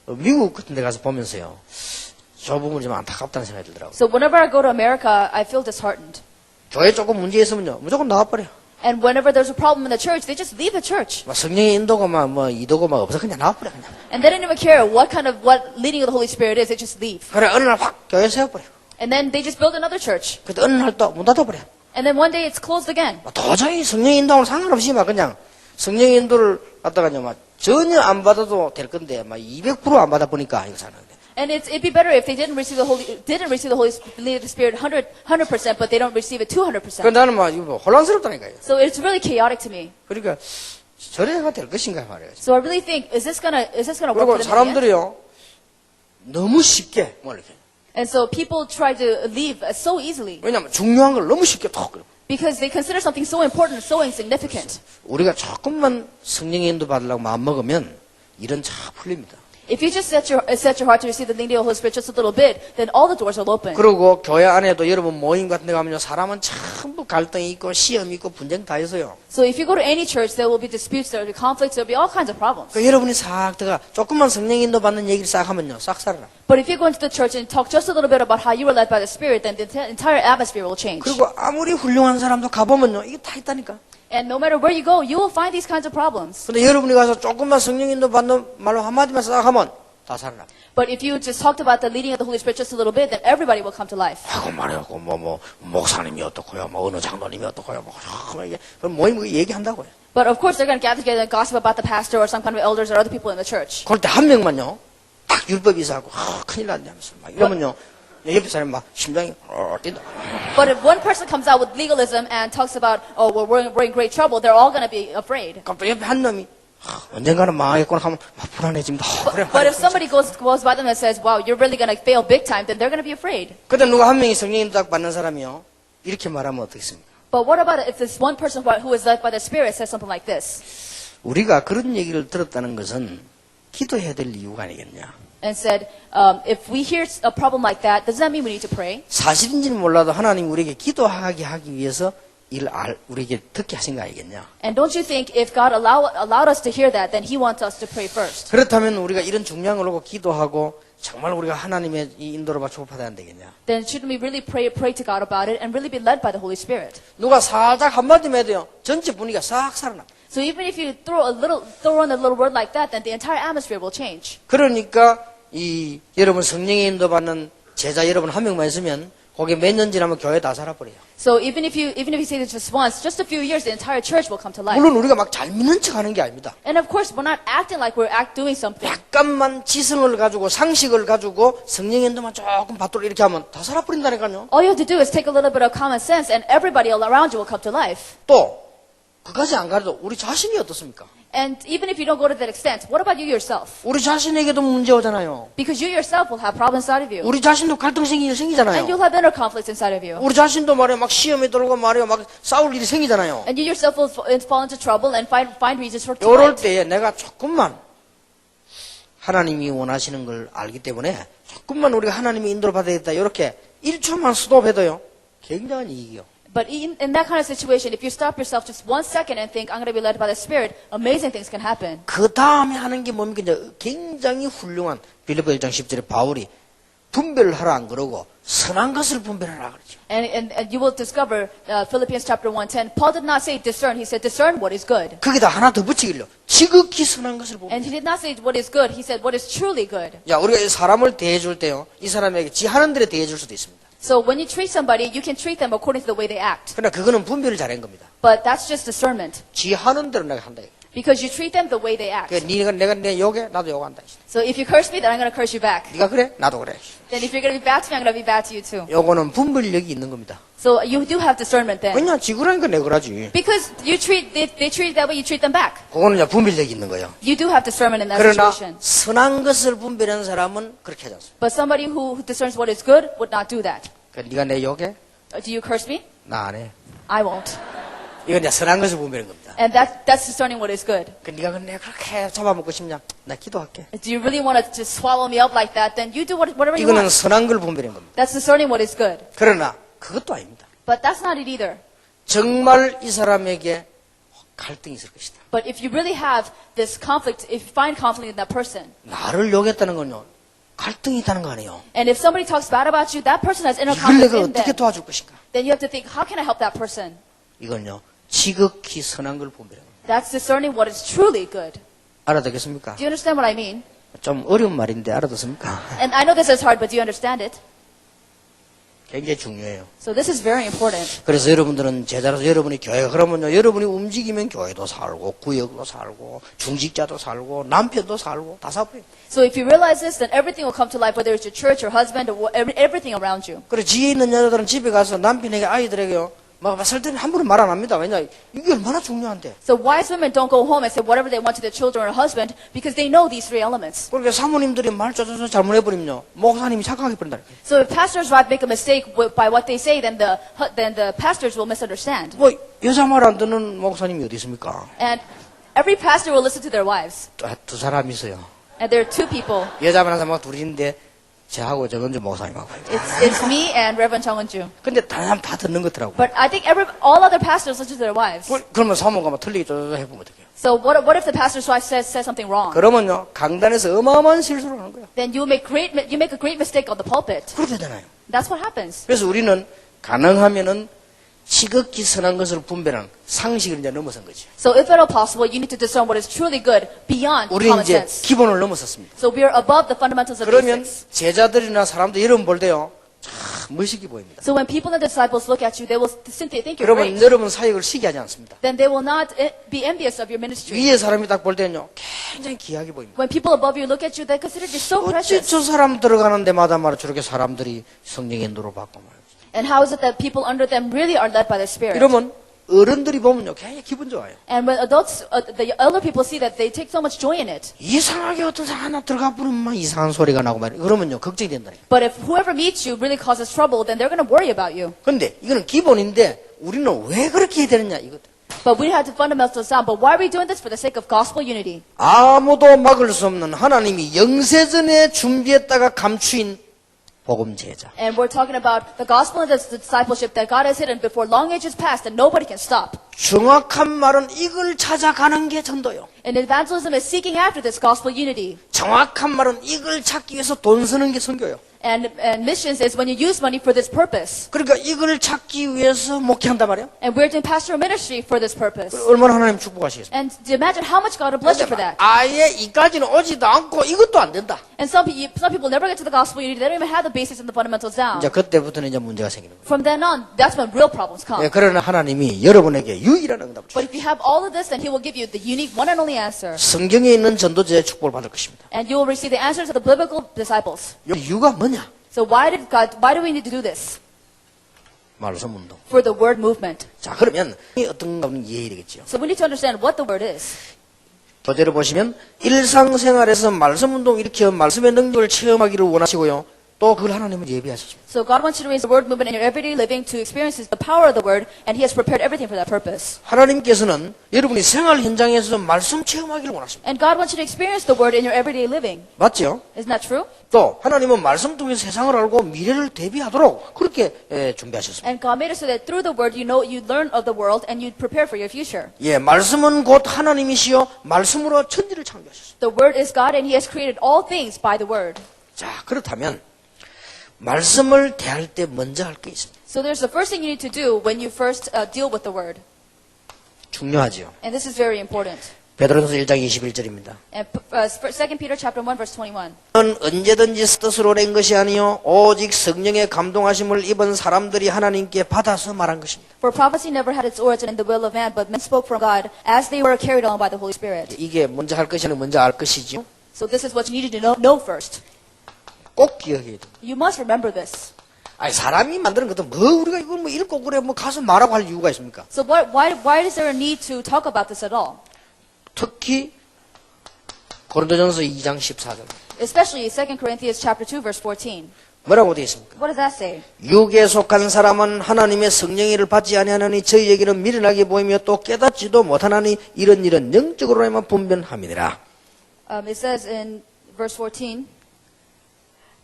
미국 같은 데 가서 보면서요. 저 부분이 좀 안타깝다는 생각이 들더라고요. So whenever I go to America, I feel disheartened. 교회 조금 문제 있으면요. 무조건 나와버려. And whenever there's a problem in the church, they just leave the church. 막 성령의 인도가 뭐 이도가 막 없어 그냥 나와버려 그냥. And they don't even care what leading of the Holy Spirit is, they just leave. 그래 어느 날 확 교회 세워버려. And then they just build another church. 그때 어느 날 또 문 닫아버려. And then one day it's closed again. 도저히 성령의 인도하고는 상관없이 막 그냥 성령의 인도를 갖다가요 막 전혀 안 받아도 될 건데 막 200% 안 받아 보니까 이거 사는데. And it'd be better if they didn't receive the Holy Spirit 100%, but they don't receive it 200%. 그 나는 막 이거 혼란스럽다니까요. So it's really chaotic to me. 그러니까 저래가 될 것인가 말이에요. So I really think, is this gonna work 그리고 for them? in the end? 사람들이요 너무 쉽게 뭐 이렇게. And so people try to leave so easily 왜냐면 중요한 걸 너무 쉽게 톡 그래. because they consider something so important, so insignificant. 우리가 조금만 성령의 인도 받으려고 마음 먹으면 일은 잘 풀립니다. If you just set your heart to receive the leading of the Holy Spirit just a little bit, then all the doors will open. 그리고 교회 안에도 여러분 모임 같은 데 가면요. 사람은 전부 갈등이 있고 시험이 있고 분쟁 다 있어요. So if you go to any church, there will be disputes, there will be conflicts, there will be all kinds of problems. 그 여러분이 싹 들어가 조금만 성령 인도 받는 얘기를 싹 하면요. 싹 살아나. But if you go into the church and talk just a little bit about how you were led by the Spirit, then the entire atmosphere will change. 그리고 아무리 훌륭한 사람도 가보면요. 이게 다 있다니까. And no matter where you go, you will find these kinds of problems. 근데 여러분이 가서 조금만 성령 인도 받는 말로 한마디만 싹 하면 다 살아나. But if you just talked about the leading of the Holy Spirit just a little bit, then everybody will come to life. 하고 말이요. 목사님이 어떻고요. 어느 장로님이 어떻고요. 이게 그럼 모임 얘기한다고요. But of course, they're going to gather together and gossip about the pastor or some kind of elders or other people in the church. 그럴 때 한 명만요. 딱 율법이 있어갖고 큰일 났네 하면서 막 이러면요. 옆에 사람이 막 심장이 뛴다. But if one person comes out with legalism and talks about, oh, well, we're in great trouble, they're all going to be afraid. 그럼 또 옆에 한 놈이 언젠가는 망하겠구나 하면 막 불안해집니다. But if somebody goes by them and says, wow, you're really going to fail big time, then they're going to be afraid. 그때 누가 한 명이 성령 인도 받는 사람이요. 이렇게 말하면 어떻겠습니까? But what about if this one person who is led by the Spirit says something like this? 우리가 그런 얘기를 들었다는 것은 기도해야 될 이유가 아니겠냐. And said, if we hear a problem like that, does that mean we need to pray? 사실인지는 몰라도 하나님 우리에게 기도하게 하기 위해서 우리에게 듣게 하신 거 아니겠냐. And don't you think if God allowed us to hear that, then He wants us to pray first? 그렇다면 우리가 이런 중요한 걸 놓고 기도하고 정말 우리가 하나님의 이 인도를 받고 받아야 안 되겠냐. Then shouldn't we really pray to God about it and really be led by the Holy Spirit? 누가 살짝 한마디만 해도요. 전체 분위기가 싹 살아나. So even if you throw in a little word like that, then the entire atmosphere will change. 그러니까 이 여러분 성령의 인도 받는 제자 여러분 한 명만 있으면 거기 몇 년 지나면 교회 다 살아버려요. So even if you say this just once, just a few years, the entire church will come to life. 물론 우리가 막 잘 믿는 척하는 게 아닙니다. And of course, we're not acting like we're doing something. 약간만 지성을 가지고 상식을 가지고 성령의 인도만 조금 받도록 이렇게 하면 다 살아버린다니까요. All you have to do is take a little bit of common sense, and everybody all around you will come to life. 또 그까지 안 가도 우리 자신이 어떻습니까? And even if you don't go to that extent, what about you yourself? 우리 자신에게도 문제 오잖아요. Because you yourself will have problems inside of you. 우리 자신도 갈등생이 And 생기잖아요. you'll have inner conflicts inside of you. 우리 자신도 말이야 막 시험에 들어오고 말이야 막 싸울 일이 생기잖아요. And you yourself will fall into trouble and find reasons for 이럴 fight. 때에 내가 조금만 하나님이 원하시는 걸 알기 때문에 조금만 우리가 하나님의 인도를 받아야겠다 이렇게 1초만 스톱해도요 굉장한 이익이요. But in that kind of situation, if you stop yourself just 1 second and think, I'm going to be led by the Spirit, amazing things can happen. 그 다음에 하는 게 뭡니까? 이제 굉장히 훌륭한 빌립보 1장 10절에 바울이 분별을 하라 안 그러고 선한 것을 분별하라 그러죠. And you will discover, Philippians chapter 1:10, Paul did not say discern, he said discern what is good. 거기다 하나 더 붙이길래 지극히 선한 것을 분별하라. And he did not say what is good, he said what is truly good. 야, 우리가 이 사람을 대해줄 때요, 이 사람에게 지 하는 대로 대해줄 수도 있습니다. So when you treat somebody, you can treat them according to the way they act. 그러나 그거는 분별을 잘한 겁니다. But that's just discernment. 지 하는 대로 내가 한다. Because you treat them the way they act. 그러니까 내가 내 욕해, 나도 욕한다. So if you curse me, then I'm going to curse you back. 네가 그래, 나도 그래. Then if you're going to be bad to me, I'm going to be bad to you too. 요거는 분별력이 있는 겁니다. So you do have discernment then. 왜냐, 지구라니까 내 거라지. Because they treat it that way, you treat them back. 그거는 이제 분별력이 있는 거예요. You do have discernment in that 그러나 situation. 선한 것을 분별하는 사람은 그렇게 하지 않습니다. But somebody who discerns what is good would not do that. 그러니까 네가 내 욕해, Do you curse me? 나 안 해. I won't. 이건 이제 선한 것을 분별하는 겁니다. And that's discerning what is good. 그 네가 내가 그렇게 잡아먹고 싶냐? 나 기도할게. Do you really want to just swallow me up like that? Then you do whatever you 이거는 want. 선한 걸 분별하는 겁니다. That's discerning what is good. 그러나 그것도 아닙니다. But that's not it either. 정말 이 사람에게 갈등이 있을 것이다. But if you really have this conflict, if you find conflict in that person, 나를 욕했다는 건요, 갈등이 있다는 거 아니에요. and if somebody talks bad about you, that person has inner 이걸 conflict 내가 in 어떻게 them, 도와줄 것인가? then you have to think, how can I help that person? 이건요, 지극히 선한 걸 분별하는 겁니다. That's discerning what is truly good. 알아듣겠습니까? Do you understand what I mean? 좀 어려운 말인데 알아듣습니까? And I know this is hard, but do you understand it? 굉장히 중요해요. So this is very important. 그래서 여러분들은 제자로서 여러분이 교회가 그러면요, 여러분이 움직이면 교회도 살고, 구역도 살고, 중직자도 살고, 남편도 살고, 다 살아버려요. So if you realize this, then everything will come to life, whether it's your church, your husband, or everything around you. 그래서 지혜 있는 여자들은 집에 가서 남편에게 아이들에게요, 막 설득 함부로 말 안 합니다. 왜냐, 이게 얼마나 중요한데. So wise women don't go home and say whatever they want to their children or husband because they know these three elements. 그러니까 사모님들이 말 쪼쪼쪼 잘못해버리면요, 목사님이 착각해 버린다니까. So if pastors' wives make a mistake by what they say, then the pastors will misunderstand. 뭐 여자 말 안 듣는 목사님이 어디 있습니까? And every pastor will listen to their wives. 두 사람 있어요. And there are two people. 여자만 한 사람하고 둘인데 저하고 정은주 목사님하고. It's me and Reverend Chung Eun-ju. 근데 다른 사람 다 듣는 것더라고. But I think all other pastors listen to their wives. 그러면 사모가 막 틀리게 쪼쪼 해보면 어떡해요? So what if the pastor's wife says something wrong? 그러면요 강단에서 어마어마한 실수를 하는 거예요. Then you make a great mistake on the pulpit. 그렇게 되나요? That's what happens. 그래서 우리는 가능하면은 지극히 선한 것을 분별하는 상식을 이제 넘어선 거지. So if at all possible, you need to discern what is truly good beyond 우리는 common 이제 sense. 기본을 넘어섰습니다. So we are above the fundamentals of 그러면 basics. 제자들이나 사람들 여러분 볼 때요 참 멋있게 보입니다. So when people and the disciples look at you, they will simply think you're 그러면 great. 여러분 사역을 시기하지 않습니다. Then they will not be envious of your ministry. 위에 사람이 딱 볼 때는요 굉장히 귀하게 보입니다. When people above you look at you, they consider you so 어찌 precious. 저 사람 들어가는 데마다 말이야 저렇게 사람들이 성령의 인도로 받고 말이야. And how is it that people under them really are led by the Spirit? 이러면 어른들이 보면요 굉장히 기분 좋아요. And when adults, the elder people see that, they take so much joy in it. 이상하게 어떤 사람 하나 들어가 보면 막 이상한 소리가 나고 말이야. 그러면요 걱정이 된다니까. But if whoever meets you really causes trouble, then they're going to worry about you. 근데 이거는 기본인데 우리는 왜 그렇게 해야 되느냐 이것. But we had to fundamentals down. But why are we doing this? For the sake of gospel unity. 아무도 막을 수 없는 하나님이 영세전에 준비했다가 감추인 복음 제자. And we're talking about the gospel and the discipleship that God has hidden before long ages past, and nobody can stop. 정확한 말은 이걸 찾아가는 게 전도요. And evangelism is seeking after this gospel unity. 정확한 말은 이걸 찾기 위해서 돈 쓰는 게 선교요. And missions is when you use money for this purpose. 그러니까 이걸 찾기 위해서 목회한단 말이야. And we're doing pastoral ministry for this purpose. 얼마나 하나님 축복하시겠어요. And imagine how much God will bless you for that. 아예 이까지는 오지도 않고 이것도 안 된다. And some people never get to the gospel unity. They don't even have the basics and the fundamentals down. 이제 그때부터는 이제 문제가 생기는 거예요. From then on, that's when real problems come. 예, 그러나 하나님이 여러분에게 유일한 응답을 주십니다. But if you have all of this, then He will give you the unique one and only answer. 성경에 있는 전도자의 축복을 받을 것입니다. And you will receive the answers of the biblical disciples. 이유가 뭐냐? So why do we need to do this? 말씀 운동. For the word movement. 자, 그러면 이 어떤 건지 이해해야 되겠죠. So we need to understand what the word is. 도제를 보시면 일상생활에서 말씀 운동 일으켜 말씀의 능력을 체험하기를 원하시고요. 또 그걸 하나님은 예비하시죠. So God wants you to raise the word movement in your everyday living to experience the power of the word, and He has prepared everything for that purpose. 하나님께서는 여러분이 생활 현장에서 말씀 체험하기를 원하십니다. And God wants you to experience the word in your everyday living. 맞죠? Isn't that true? 또 하나님은 말씀 통해서 세상을 알고 미래를 대비하도록 그렇게 준비하셨습니다. And God made it so that through the word you learn of the world and you prepare for your future. 예, 말씀은 곧 하나님이시여 말씀으로 천지를 창조하셨습니다. The word is God, and He has created all things by the word. 자, 그렇다면 말씀을 대할 때 먼저 할 게 있습니다. So there's the first thing you need to do when you first deal with the word. 중요하지요. And this is very important. 베드로전서 1장 21절입니다. And 2 Peter chapter 1 verse 21. 는 언제든지 뜻으로 낸 것이 아니요 오직 성령의 감동하심을 입은 사람들이 하나님께 받아서 말한 것입니다. For prophecy never had its origin in the will of man, but men spoke from God as they were carried on by the Holy Spirit. 이게 먼저 할 것이 아니라 먼저 알 것이지요. So this is what you need to know first. 꼭 기억해야 돼요. You must remember this. 아니 사람이 만드는 것도 뭐 우리가 이걸 뭐 읽고 그래 뭐 가서 말하고 할 이유가 있습니까? So why is there a need to talk about this at all? 특히 고린도전서 2장 14절. Especially 2 Corinthians chapter 2 verse 14. 뭐라고 되어 있습니까? What does that say? 육에 속한 사람은 하나님의 성령의를 받지 아니하나니 저희에게는 미련하게 보이며 또 깨닫지도 못하나니 이런 일은 영적으로만 분변함이니라. It says in verse 14,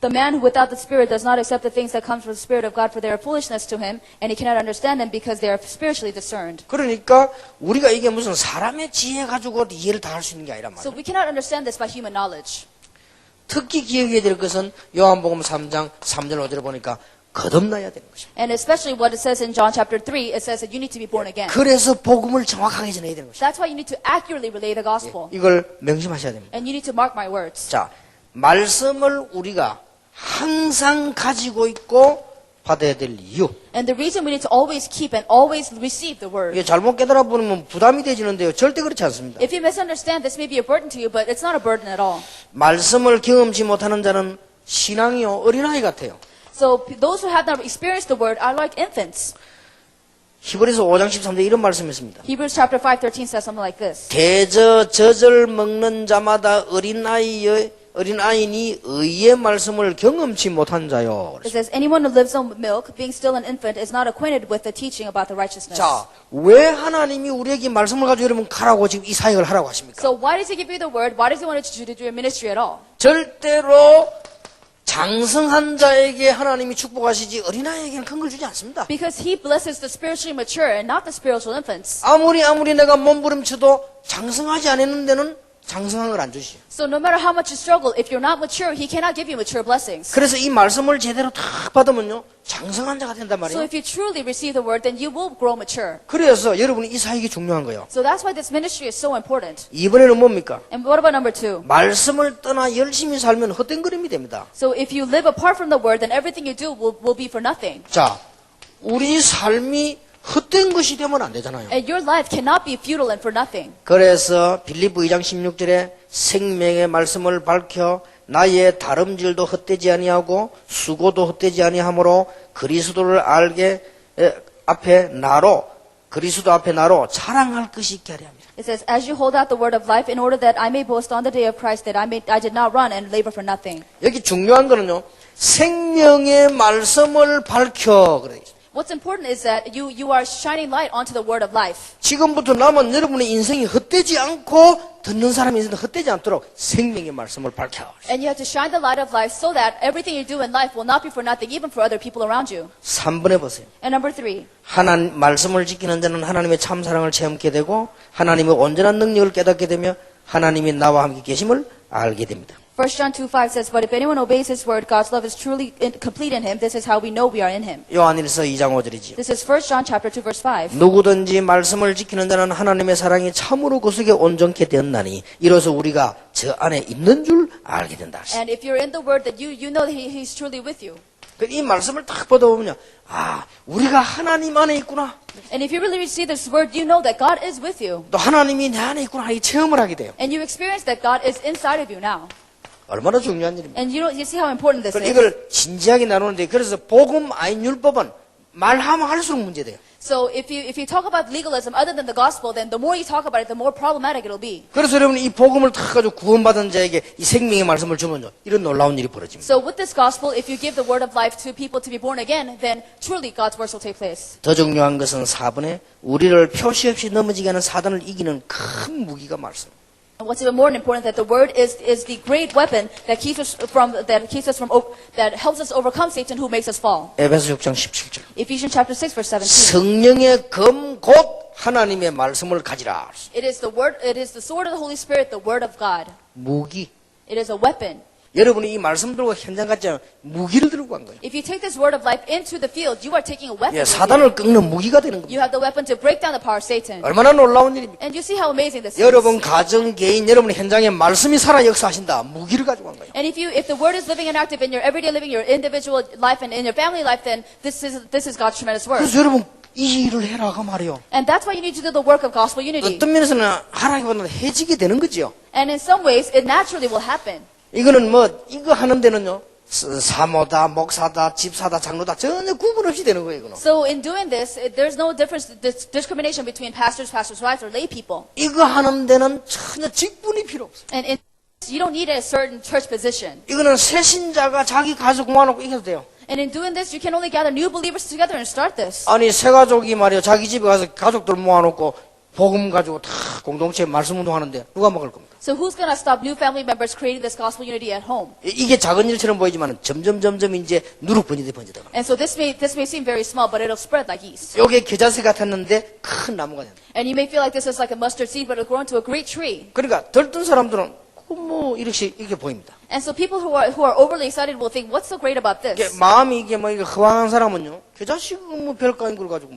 the man who without the Spirit does not accept the things that come from the Spirit of God, for they are foolishness to him, and he cannot understand them because they are spiritually discerned. 그러니까 우리가 이게 무슨 사람의 지혜 가지고 이해를 다 할 수 있는 게 아니란 So 말이에요. we cannot understand this by human knowledge. 특히 기억해야 될 것은 요한복음 3장 3절 5절을 보니까 거듭나야 되는 것입니다. And especially what it says in John chapter 3, it says that you need to be born again. 그래서 복음을 정확하게 전해야 되는 것입니다. That's why you need to accurately relay the gospel. 이걸 명심하셔야 됩니다. And you need to mark my words. 자, 말씀을 우리가 항상 가지고 있고 받아야 될 이유. And the reason we need to always keep and always receive the word. 이게 잘못 깨달아 보면 부담이 되지는데요. 절대 그렇지 않습니다. If you misunderstand, this may be a burden to you, but it's not a burden at all. 말씀을 경험치 못하는 자는 신앙이요 어린아이 같아요. So those who have not experienced the word are like infants. 히브리서 5장 13절 이런 말씀이었습니다. Hebrews chapter 5:13 says something like this. 대저 젖을 먹는 자마다 어린아이의 어린아이니 의의 말씀을 경험치 못한 자요. It says, anyone who lives on milk, being still an infant, is not acquainted with the teaching about the righteousness. 자, 왜 하나님이 우리에게 말씀을 가지고 여러분 가라고 지금 이 사역을 하라고 하십니까? So why does he give you the word? Why does he want you to do your ministry at all? 절대로 장성한 자에게 하나님이 축복하시지 어린아이에게는 큰 걸 주지 않습니다. Because he blesses the spiritually mature and not the spiritual infants. 아무리 내가 몸부림쳐도 장성하지 않은 데는 장성한 걸 안 주시오. So no matter how much you struggle, if you're not mature, he cannot give you mature blessings. 그래서 이 말씀을 제대로 딱 받으면요 장성한 자가 된단 So 말이에요. if you truly receive the word, then you will grow mature. 그래서 여러분이 이 사역이 중요한 거예요. So that's why this ministry is so important. 이번에는 뭡니까? And what about number 2? 말씀을 떠나 열심히 살면 헛된 그림이 됩니다. So if you live apart from the word, then everything you do will be for nothing. 자, 우리 삶이 헛된 것이 되면 안 되잖아요. And your life cannot be futile and for nothing. 그래서 빌립보 2장 16절에 생명의 말씀을 밝혀 나의 다름질도 헛되지 아니하고 수고도 헛되지 아니하므로 그리스도를 알게 그리스도 앞에 나로 자랑할 것이 있게 하려 합니다. It says, as you hold out the word of life, in order that I may boast on the day of Christ, that I did not run and labor for nothing. 여기 중요한 거는요. 생명의 말씀을 밝혀 그래. What's important is that you are shining light onto the word of life. 지금부터 남은 여러분의 인생이 헛되지 않고 듣는 사람의 인생도 헛되지 않도록 생명의 말씀을 밝혀. And you have to shine the light of life so that everything you do in life will not be for nothing, even for other people around you. 3번에 보세요. And number 3. 하나님 말씀을 지키는 자는 하나님의 참 사랑을 체험하게 되고 하나님의 온전한 능력을 깨닫게 되며 하나님이 나와 함께 계심을 알게 됩니다. 1 John 2:5 says, but if anyone obeys his word, God's love is truly complete in him. This is how we know we are in him. 요한일서 2장 5절이지요. This is 1 John chapter 2 verse 5. 누구든지 말씀을 지키는 자는 하나님의 사랑이 참으로 그 속에 온전케 되었나니 이로써 우리가 저 안에 있는 줄 알게 된다. And if you're in the word, that you know that he's truly with you. 이 말씀을 딱 보다 보면요. 아, 우리가 하나님 안에 있구나. And if you really receive this word, you know that God is with you. 또 하나님이 내 안에 있구나. 이 체험을 하게 돼요. And you experience that God is inside of you now. 얼마나 중요한 일입니까? And you see how important this is. 이걸 진지하게 나누는데 그래서 복음 아닌 율법은 말하면 할수록 문제돼요. So if you talk about legalism other than the gospel, then the more you talk about it, the more problematic it'll be. 그래서 여러분 이 복음을 탁 가지고 구원받은 자에게 이 생명의 말씀을 주면요. 이런 놀라운 일이 벌어집니다. So with this gospel, if you give the word of life to people to be born again, then truly God's works will take place. 더 중요한 것은 4번에 우리를 표시 없이 넘어지게 하는 사단을 이기는 큰 무기가 말씀. And what's even more important that the word is the great weapon that that helps us overcome Satan who makes us fall. 에베소 6장 17절. Ephesians chapter 6 verse 17. 성령의 검 곧 하나님의 말씀을 가지라. It is the sword of the Holy Spirit, the word of God. 무기. It is a weapon. 여러분이 이 말씀 들고 현장 갔지 않으면 무기를 들고 간 거예요. If you take this word of life into the field, you are taking a weapon. 예, with you. 사단을 꺾는 무기가 되는 겁니다. You have the weapon to break down the power of Satan. 얼마나 놀라운 일입니까? And you see how amazing this is. 여러분 가정, 개인, 여러분 현장에 말씀이 살아 역사하신다. 무기를 가지고 간 거예요. And if the word is living and active in your everyday living, your individual life and in your family life, then this is God's tremendous work. 그래서 여러분 이 일을 해라 그 말이요. And that's why you need to do the work of gospel unity. 어떤 면에서는 하라기보다는 해지게 되는 거죠. And in some ways, it naturally will happen. 이거는 이거 하는 데는요. 사모다, 목사다, 집사다, 장로다 전혀 구분 없이 되는 거예요. 이거는. So in doing this, there's no discrimination between pastors, pastors' wives, or lay people. 이거 하는 데는 전혀 직분이 필요 없어요. And you don't need a certain church position. 이거는 새 신자가 자기 가족 모아놓고 이겨도 돼요. And in doing this, you can only gather new believers together and start this. 아니 새 가족이 말이요 자기 집에 가서 가족들 모아놓고 복음 가지고 다 공동체 말씀 운동하는데 누가 먹을 겁니까? So who's going to stop new family members creating this gospel unity at home? 이게 작은 일처럼 보이지만 점점 이제 누룩 번지다가. And so this may seem very small, but it'll spread like yeast. 요게 겨자새 같았는데 큰 나무가 된다. And you may feel like this is like a mustard seed, but it'll grow into a great tree. 그러니까 들뜬 사람들은 이렇게 보입니다. And so people who are overly excited will think, what's so great about 이게 this? 마음이 이게 허황한 사람은요 겨자씨는 별거 아닌 걸 가지고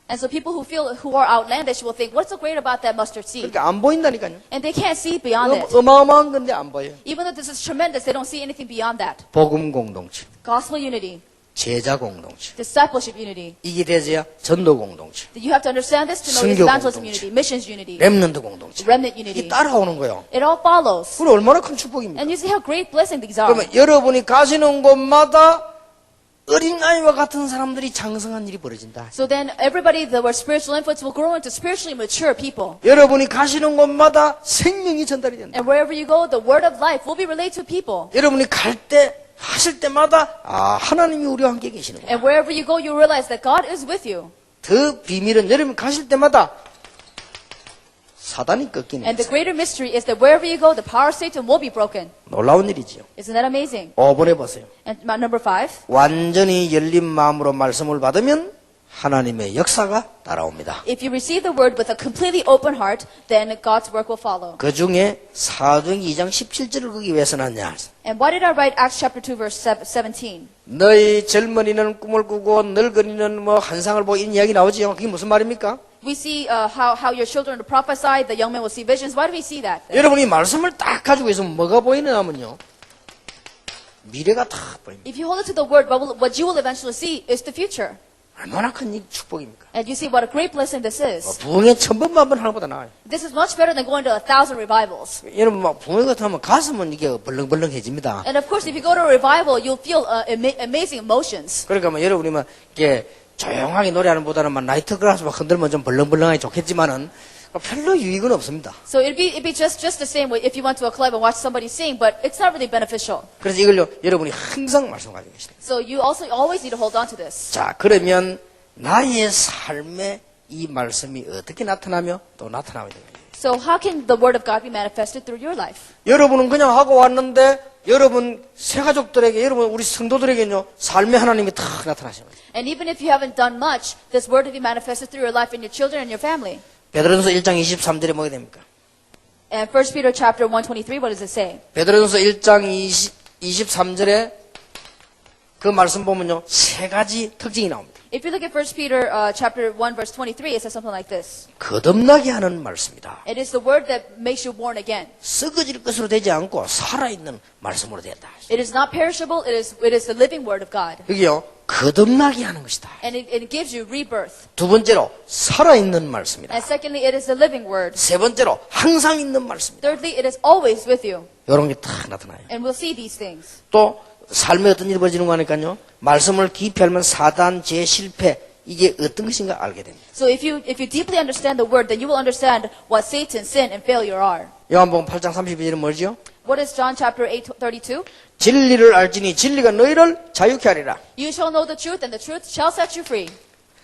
And so people who are outlandish will think, what's so great about that mustard seed? 그러니까 안 보인다니까요. And they can't see beyond it. 어마어마한 건데 안 보여요. Even though this is tremendous, they don't see anything beyond that. 복음 공동체, Gospel unity, 제자 공동체. discipleship unity. 이게 되어야 전도 공동체, You have to understand this to know 선교 evangelism 공동체. unity, missions unity, 렘넌트 공동체. remnant 이게 unity. 따라오는 거예요. It all follows. 그럼 얼마나 큰 축복입니까? And you see how great blessing these are. 그러면 여러분이 가시는 곳마다 어린아이와 같은 사람들이 장성한 일이 벌어진다. So then everybody that were spiritual infants will grow into spiritually mature people. 여러분이 가시는 곳마다 생명이 전달이 된다. And wherever you go, the word of life will be relayed to people. 여러분이 갈 때 하실 때마다 하나님이 우리와 함께 계시는구나. And wherever you go, you realize that God is with you. 더 비밀은 여러분 가실 때마다 사단이 꺾이는 And the 거예요. greater mystery is that wherever you go, the power of Satan will be broken. 놀라운 일이지요. Isn't that amazing? 5번에 보세요. And number 5. 완전히 열린 마음으로 말씀을 받으면 하나님의 역사가 따라옵니다. If you receive the word with a completely open heart, then God's work will follow. 그 중에 사도행전 2장 17절을 거기 왜 써놨냐. And why did I write Acts chapter 2 verse 17? 너희 젊은이는 꿈을 꾸고 늙은이는 뭐 환상을 보고 이런 이야기 나오지요. 그게 무슨 말입니까? We see how your children will prophesy, the young men will see visions. Why do we see that? 여러분이 말씀을 딱 가지고 있으면 뭐가 보이느냐 하면요. 미래가 딱 보입니다. If you hold it to the word, what you will eventually see is the future. 얼마나 큰 축복입니까? And you see what a great blessing this is. 부흥에 1000번 하나보다 나아요. This is much better than going to 1,000 revivals. 여러분 막 부흥 같은 하면 가슴은 이게 벌렁벌렁해집니다. And of course, if you go to a revival, you'll feel amazing emotions. 그러니까 뭐 여러분이 막 이렇게 조용하게 노래하는 보다는 막 나이트 클래스 막 흔들면 좀 벌렁벌렁하게 좋겠지만은 별로 유익은 없습니다. So it'd be just the same way if you went to a club and watched somebody sing, but it's not really beneficial. 그래서 이걸요 여러분이 항상 말씀 가지고 계시다. So you also always need to hold on to this. 자, 그러면 나의 삶에 이 말씀이 어떻게 나타나며 또 나타나야 되는가? So how can the word of God be manifested through your life? 여러분은 그냥 하고 왔는데 여러분 새 가족들에게 여러분 우리 성도들에게는요 삶의 하나님이 탁 나타나시는 거예요. And even if you haven't done much, this word will be manifested through your life and your children and your family. 베드로전서 1장 23절에 뭐가 됩니까? And 1 Peter chapter 1:23, what does it say? 베드로전서 1장 23절에 그 말씀 보면요 세 가지 특징이 나옵니다. If you look at 1 Peter chapter 1 verse 23, it says something like this. 거듭나게 하는 말씀이다. It is the word that makes you born again. 썩어질 것으로 되지 않고 살아있는 말씀으로 된다. It is not perishable, it is the living word of God. 여기요 거듭나게 하는 것이다. And it gives you rebirth. 두 번째로 살아있는 말씀이다. And secondly, it is the living word. 세 번째로 항상 있는 말씀이다. Thirdly, it is always with you. 이런 게 딱 나타나요. And we'll see these things. 또 삶에 어떤 일이 벌어지는 거 하니까요. 말씀을 깊이 알면 사단, 죄, 실패 이게 어떤 것인가 알게 됩니다. So if you deeply understand the word, then you will understand what Satan, sin, and failure are. 요한복음 8장 32절은 뭐죠? What is John chapter 8:32? 진리를 알지니 진리가 너희를 자유케 하리라. You shall know the truth, and the truth shall set you free.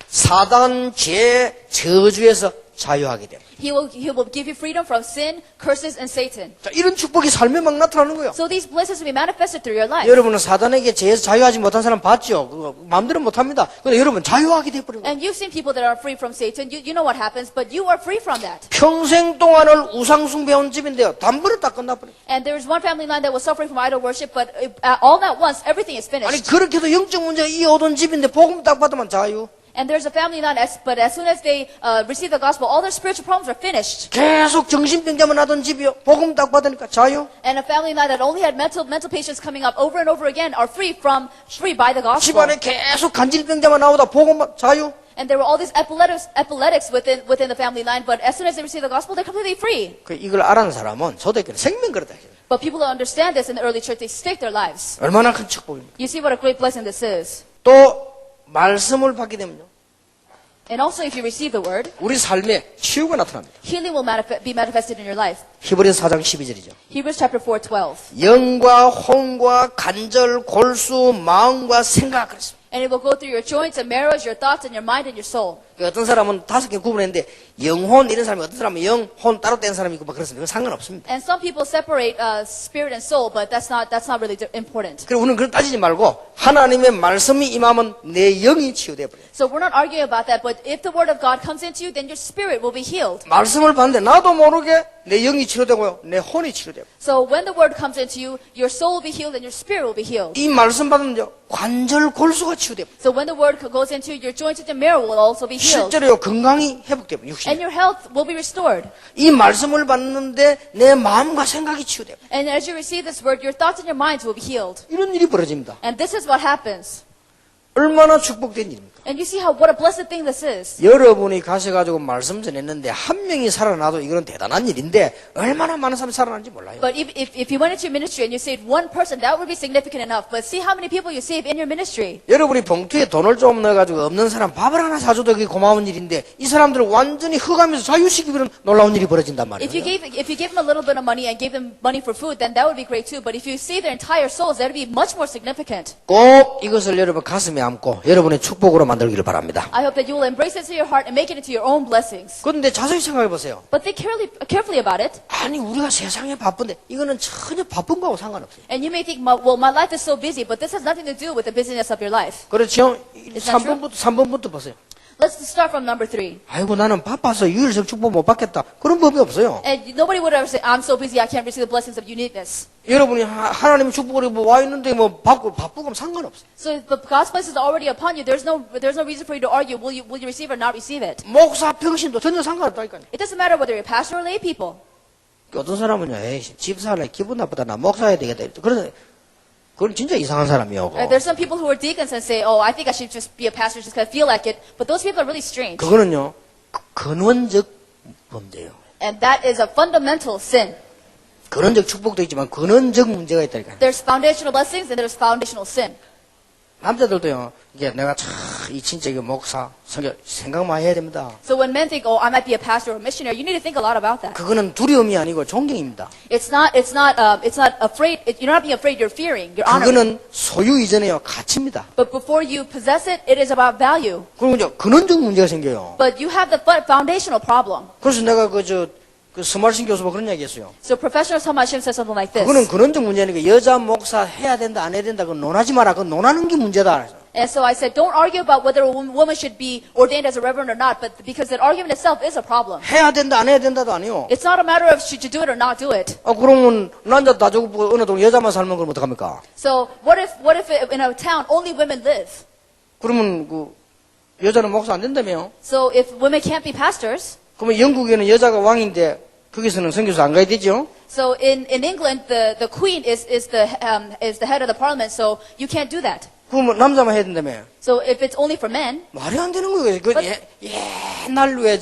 사단, 죄, 저주에서 자유하게 됩니다. He will give you freedom from sin, curses, and Satan. 자, 이런 축복이 삶에 막 나타나는 거예요. So these blessings will be manifested through your life. 여러분은 사단에게 죄에서 자유하지 못한 사람 봤죠? 그거 마음대로 못합니다. 근데 여러분 자유하게 돼버린 거예요. And you've seen people that are free from Satan. You know what happens, but you are free from that. 평생 동안을 우상숭배한 집인데요. 단번에 다 끝나버려요. And there is one family line that was suffering from idol worship, but all at once, everything is 아니 finished. 그렇게도 영적 문제가 이어오던 집인데 복음 딱 받으면 자유. And there's a family line, but as soon as they receive the gospel, all their spiritual problems are finished. 계속 정신병자만 하던 집이요. 복음 딱 받으니까 자유. And a family line that only had mental patients coming up over and over again are free by the gospel. 집안에 계속 간질병자만 나오다 복음 자유. And there were all these epileptics within the family line, but as soon as they receive the gospel, they're completely free. 이걸 알아는 사람은 초대교회는 생명 그렇다. But people who understand this in the early church, they stake their lives. 얼마나 큰 축복입니까? You see what a great blessing this is. 또 말씀을 받게 되면요. And also, if you receive the word, 우리 삶에 치유가 나타납니다. healing will be manifested in your life. 히브리서 4장 12절이죠. Hebrews chapter 4:12. 영과 혼과 관절, 골수, 마음과 생각 그랬습니다. And it will go through your joints and marrows, your thoughts, and your mind and your soul. 어떤 사람은 5개 구분했는데 영혼 이런 사람이 어떤 사람은 영혼 따로 뗀 사람이 있고 막 그렇습니다. 그건 상관없습니다. And some people separate spirit and soul, but that's not really important. 그리고 우리는 그걸 따지지 말고 하나님의 말씀이 임하면 내 영이 치유돼 버려요. So we're not arguing about that, but if the word of God comes into you, then your spirit will be healed. 말씀을 받는데 나도 모르게 내 영이 치료되고요. 내 혼이 치료되고. So when the word comes into you, your soul will be healed and your spirit will be healed. 이 말씀 받으면요. 관절, 골수가 치유되고. So when the word goes into you, your joints and your marrow will also be healed. 실제로요. 건강이 회복되고 육신. And your health will be restored. 이 말씀을 받는데 내 마음과 생각이 치유되고. And as you receive this word, your thoughts and your minds will be healed. 이런 일이 벌어집니다. And this is what happens. 얼마나 축복된 일입니까? And you see what a blessed thing this is. 여러분이 가셔가지고 말씀 전했는데 한 명이 살아나도 이건 대단한 일인데 얼마나 많은 사람이 살아나는지 몰라요. But if you went into your ministry and you saved one person, that would be significant enough. But see how many people you save in your ministry. 여러분이 봉투에 돈을 좀 넣어가지고 없는 사람 밥을 하나 사줘도 그게 고마운 일인데 이 사람들을 완전히 흑하면서 자유시키면 놀라운 일이 벌어진단 말이에요. If you gave them a little bit of money and gave them money for food, then that would be great too. But if you save their entire souls, that would be much more significant. 꼭 이것을 여러분 가슴에 안고 여러분의 축복으로 만들기를 바랍니다. I hope that you will embrace it to your heart and make it into your own blessings. 그런데 자세히 생각해 보세요. But think carefully about it. 아니 우리가 세상에 바쁜데 이거는 전혀 바쁜 거하고 상관없어요. And you may think, well, my life is so busy, but this has nothing to do with the busyness of your life. 그렇죠? Is that true? 3번부터 보세요. Let's start from number 3. 아이고 나는 바빠서 유일성 축복 못 받겠다. 그런 법이 없어요. And nobody would ever say, I'm so busy, I can't receive the blessings of uniqueness. 여러분이 하나님의 축복을 와 있는데 뭐 바쁘고 하면 상관없어요. So if the God's blessings are already upon you, there's no reason for you to argue, will you receive or not receive it? 목사 평신도 전혀 상관없다니까요. It doesn't matter whether you're a pastor or lay people. 어떤 사람은요, 에이, 집사할래 기분 나쁘다. 나 목사 해야 되겠다. 그건 진짜 이상한 사람이요. There's some people who are deacons and say, oh, I think I should just be a pastor just because I feel like it. But those people are really strange. 그거는요, 근원적 범죄예요. And that is a fundamental sin. 근원적 축복도 있지만 근원적 문제가 있다니까요. There's foundational blessings and there's foundational sin. 남자들도요, 이게 내가 이 진짜 이거 목사, 생각만 해야 됩니다. So when men think, oh, I might be a pastor or a missionary, you need to think a lot about that. 그거는 두려움이 아니고 존경입니다. It's not afraid, you're not being afraid, you're fearing, you're honoring. 그거는 소유 이전에요, 가치입니다. But before you possess it, it is about value. 그리고 이제 근원적 문제가 생겨요. But you have the foundational problem. 그래서 내가 그 스마르신 교수가 그런 이야기 했어요. So Professor Samashim says something like this. 그거는 근원적 문제니까 여자 목사 해야 된다 안 해야 된다 그건 논하지 마라. 그건 논하는 게 문제다. And so I said, don't argue about whether a woman should be ordained as a reverend or not, but because that argument itself is a problem. 해야 된다 안 해야 된다도 아니요. It's not a matter of should you do it or not do it. 그러면 남자 다 죽고 어느 동 여자만 살면 그럼 어떡합니까? So what if in a town only women live? 그러면 그 여자는 목사 안 된다며요? So if women can't be pastors, 그러면 영국에는 여자가 왕인데 거기서는 선교사 안 가야 되죠? so in England the queen is the head of the parliament, so you can't do that. 그러면 남자만 해야 된다며? So if it's only for men, 말이 안 되는 거예요. 그 옛날 왜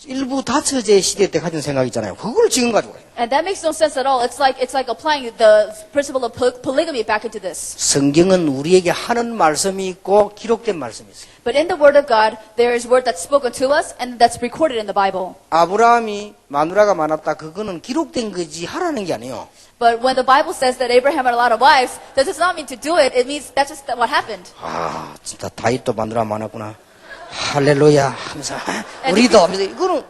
일부 다처제 시대 때 가진 생각 있잖아요. 그걸 지금 가지고 가요. and that makes no sense at all. It's like applying the principle of polygamy back into this. 성경은 우리에게 하는 말씀이 있고 기록된 말씀이 있어요. But in the Word of God, there is word that's spoken to us and that's recorded in the Bible. 아브라함이 마누라가 많았다. 그거는 기록된 거지 하라는 게 아니에요. But when the Bible says that Abraham had a lot of wives, that does not mean to do it. It means that's just what happened. 아, 진짜 다윗도 마누라 많았구나. 할렐루야 하면서 우리도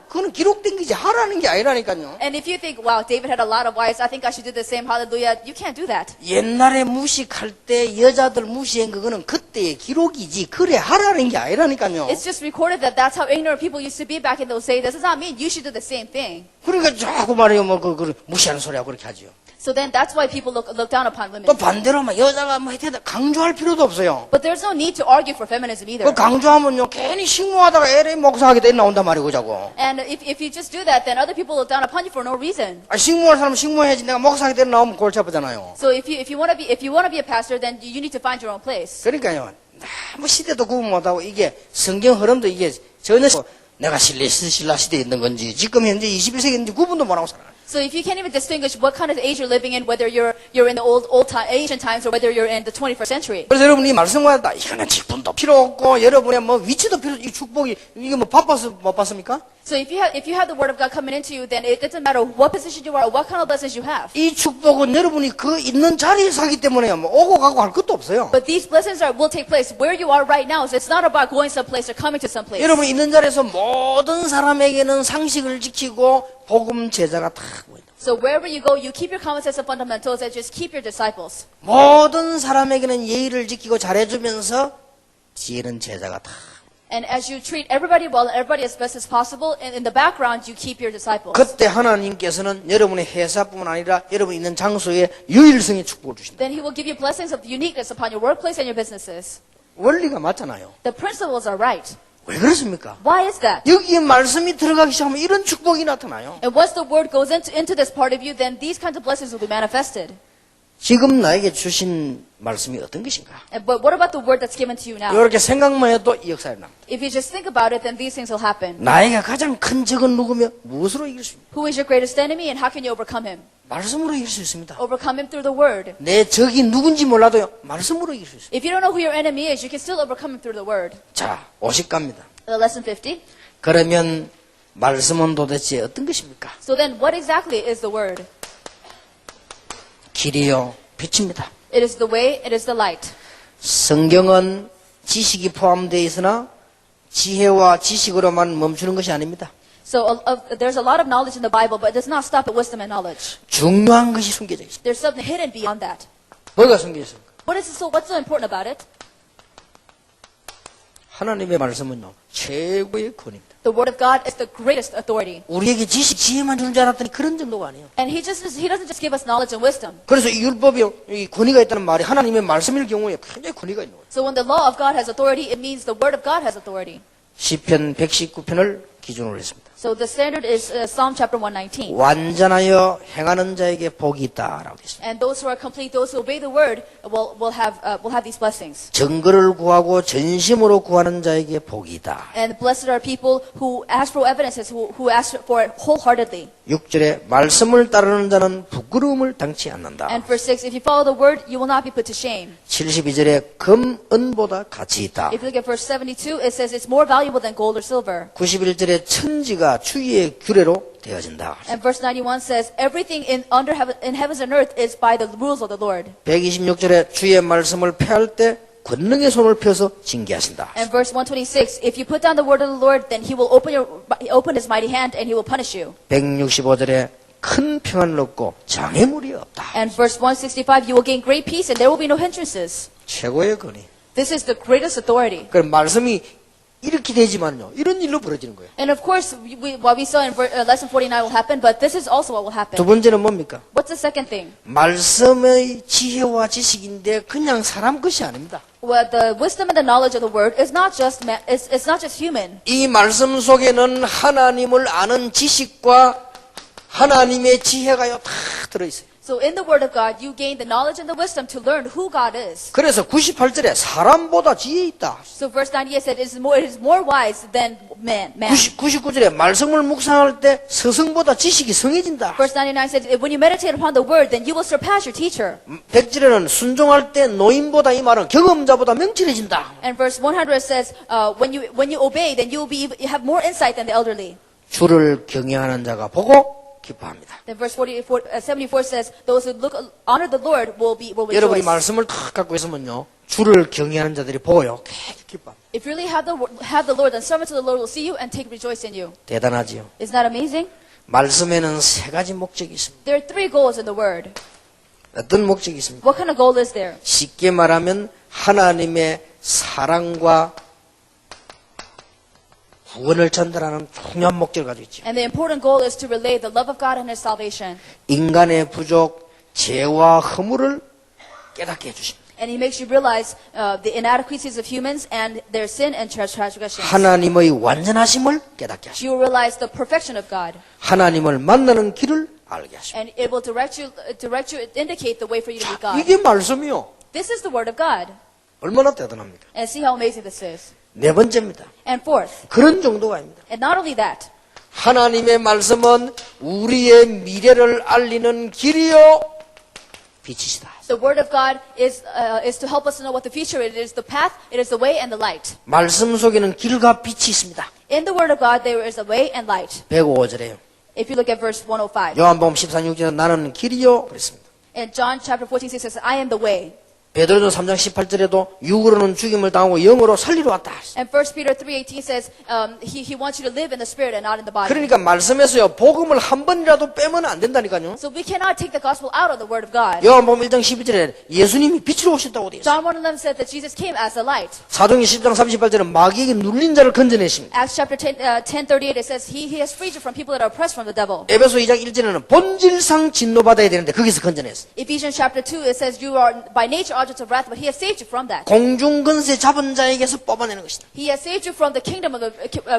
그거는 기록된 거지 하라는 게 아니라니까요. And if you think, wow, David had a lot of wives, I think I should do the same. Hallelujah. You can't do that. 옛날에 무식할 때 여자들 무시한 그거는 그때의 기록이지 그래 하라는 게 아니라니까요. It's just recorded that that's how ignorant people used to be back in those days. That does not mean you should do the same thing. 그러니까 자꾸 말해요. 그 무시하는 소리하고 그렇게 하지요. So then that's why people look down upon women. 또 반대로 막 여자가 뭐 해야 된다 강조할 필요도 없어요. But there's no need to argue for feminism either. 그 강조하면요 괜히 식모하다가 LA 목사하게 돼 나온단 말이고 자고. And if you just do that, then other people look down upon you for no reason. 아 식모할 사람은 식모해야지 내가 목사하게 돼 나오면 골치 아프잖아요. So if you want to be a pastor, then you need to find your own place. 그러니까요 뭐 시대도 구분 못하고 이게 성경 흐름도 이게 전혀 내가 신라 시대에 있는 건지 지금 현재 21세기인지 구분도 못하고 살아요. So if you can't even distinguish what kind of age you're living in, whether you're in the ancient times or whether you're in the 21st century. 그래서 여러분이 말씀하다 이거는 직분도 필요 없고 여러분의 뭐 위치도 필요 이 축복이 이게 뭐 바빠서 못 봤습니까? So if you have the word of God coming into you, then it doesn't matter what position you are or what kind of blessings you have. 이 축복은 여러분이 그 있는 자리에서 하기 때문에 뭐 오고 가고 할 것도 없어요. But these blessings will take place where you are right now. So it's not about going someplace or coming to someplace. 여러분 있는 자리에서 모든 사람에게는 상식을 지키고 복음 제자가 다 보인다. So wherever you go, you keep your common sense and fundamentals and just keep your disciples. 모든 사람에게는 예의를 지키고 잘해주면서 지혜는 제자가 다. And as you treat everybody well and everybody as best as possible, and in the background, you keep your disciples. 그때 하나님께서는 여러분의 회사뿐만 아니라 여러분 있는 장소에 유일성의 축복을 주신다. Then He will give you blessings of uniqueness upon your workplace and your businesses. 원리가 맞잖아요. The principles are right. 왜 그렇습니까? Why is that? 여기에 말씀이 들어가기 시작하면 이런 축복이 나타나요. And once the word goes into this part of you, then these kinds of blessings will be manifested. 지금 나에게 주신 말씀이 어떤 것인가? But what about the word that's given to you now? 이렇게 생각만 해도 이 역사를 납니다. If you just think about it, then these things will happen. 나에게 가장 큰 적은 누구며 무엇으로 이길 수 있습니까? Who is your greatest enemy and how can you overcome him? 말씀으로 이길 수 있습니다. Overcome him through the word. 내 적이 누군지 몰라도요. 말씀으로 이길 수 있습니다. If you don't know who your enemy is, you can still overcome him through the word. 자, 50갑니다. Lesson 50. 그러면 말씀은 도대체 어떤 것입니까? So then, what exactly is the word? 길이요, 빛입니다. It is the way, it is the light. 성경은 지식이 포함되어 있으나 지혜와 지식으로만 멈추는 것이 아닙니다. So there's a lot of knowledge in the Bible, but it does not stop at wisdom and knowledge. 중요한 것이 숨겨져 있습니다. There's something hidden beyond that. 뭐가 숨겨져 있습니까? What's so important about it? 하나님의 말씀은요, 최고의 권위입니다. The word of God is the greatest authority. 우리에게 지식, 지혜만 주는 줄 알았더니 그런 정도가 아니에요. And he doesn't just give us knowledge and wisdom. 그래서 이 율법이요, 이 권위가 있다는 말이 하나님의 말씀일 경우에 굉장히 권위가 있는 거예요. So when the law of God has authority, it means the word of God has authority. 시편 119편을 기준으로 했습니다. So the standard is Psalm chapter 119. 완전하여 행하는 자에게 복이 있다라고 되어 있습니다. And those who are complete, those who obey the word, will have these blessings. 증거를 구하고 전심으로 구하는 자에게 복이 있다. And blessed are people who ask for evidences, who ask for it wholeheartedly. 6절에 말씀을 따르는 자는 부끄러움을 당치 않는다. And verse 6, if you follow the word, you will not be put to shame. 72절에 금, 은보다 가치 있다. If you look at verse 72, it says it's more valuable than gold or silver. 91절에 천지가 주의 규례로 되어진다. And verse 91 says, everything in heavens and earth is by the rules of the Lord. 126절에 주의 말씀을 폐할 때 권능의 손을 펴서 징계하신다. And verse 126, if you put down the word of the Lord, then he will open his mighty hand and he will punish you. 165절에 큰 평안을 얻고 장애물이 없다. And verse 165, you will gain great peace and there will be no hindrances. 최고의 권위. This is the greatest authority. 그 말씀이 이렇게 되지만요. 이런 일로 벌어지는 거예요. And of course, what we saw in lesson 49 will happen, but this is also what will happen. 두 번째는 뭡니까? What's the second thing? 말씀의 지혜와 지식인데 그냥 사람 것이 아닙니다. Well, the wisdom and the knowledge of the word is not just it's not just human. 이 말씀 속에는 하나님을 아는 지식과 하나님의 지혜가요 다 들어있어요. So in the word of God, you gain the knowledge and the wisdom to learn who God is. 그래서 98절에 사람보다 지혜 있다. So verse 98 said, it is more wise than man. 99절에 말씀을 묵상할 때 스승보다 지식이 성해진다. Verse 99 said, when you meditate upon the word, then you will surpass your teacher. 100절에는 순종할 때 노인보다 이 말은 경험자보다 명철해진다. And verse 100 says, when you obey, then you have more insight than the elderly. 주를 경외하는 자가 보고 기뻐합니다. Then verse 74 says, those who honor the Lord will 여러분이 rejoice. 말씀을 탁 갖고 있으면요, 주를 경외하는 자들이 보고요, 기뻐합니다. If you really have the Lord, then servants of the Lord will see you and take rejoice in you. 대단하지요. Isn't that amazing? 말씀에는 세 가지 목적이 있습니다. There are three goals in the word. 어떤 목적이 있습니까? What kind of goal is there? 쉽게 말하면 하나님의 사랑과 구원을 전달하는 중요한 목적을 가지고 있죠. And the important goal is to relay the love of God and His salvation. 인간의 부족, 죄와 허물을 깨닫게 해주십니다. And He makes you realize the inadequacies of humans and their sin and transgressions. 하나님의 완전하심을 깨닫게 하십니다. You will realize the perfection of God. 하나님을 만나는 길을 알게 하십니다. And it will indicate the way for you to meet God. 이게 말씀이요. This is the word of God. 얼마나 대단합니까? And see how amazing this is. 네 번째입니다. And fourth, 그런 정도가 아닙니다. and not only that, 하나님의 말씀은 우리의 미래를 알리는 길이요 빛이시다. the word of God is to help us to know what the future is. It is the path, it is the way and the light. 말씀 속에는 길과 빛이 있습니다. In the word of God, there is a way and light. 105절에요. If you look at verse 105. 요한복음 14:6절에 나는 길이요 그랬습니다. In John chapter 14, 6 says, I am the way. 베드로전 3장 18절에도 육으로는 죽임을 당하고 영으로 살리러 왔다. And 1 Peter 3:18 says, he wants you to live in the spirit and not in the body. 그러니까 말씀에서요 복음을 한 번이라도 빼면 안 된다니까요. So we cannot take the gospel out of the word of God. 요한복음 1장 12절에 예수님이 빛으로 오셨다고 되어 있어요. John 1:11 said that Jesus came as a light. 사도행전 10장 38절은 마귀에게 눌린 자를 건져내십니다. Acts chapter 10:38 it says he has freed you from people that are oppressed from the devil. 에베소 2장 1절에는 본질상 진노받아야 되는데 거기서 건져냈어요. Ephesians chapter 2 it says you are by nature objects of wrath, but he has saved you from that. 공중건세 잡은 자에게서 뽑아내는 것이다. He has saved you from the kingdom of the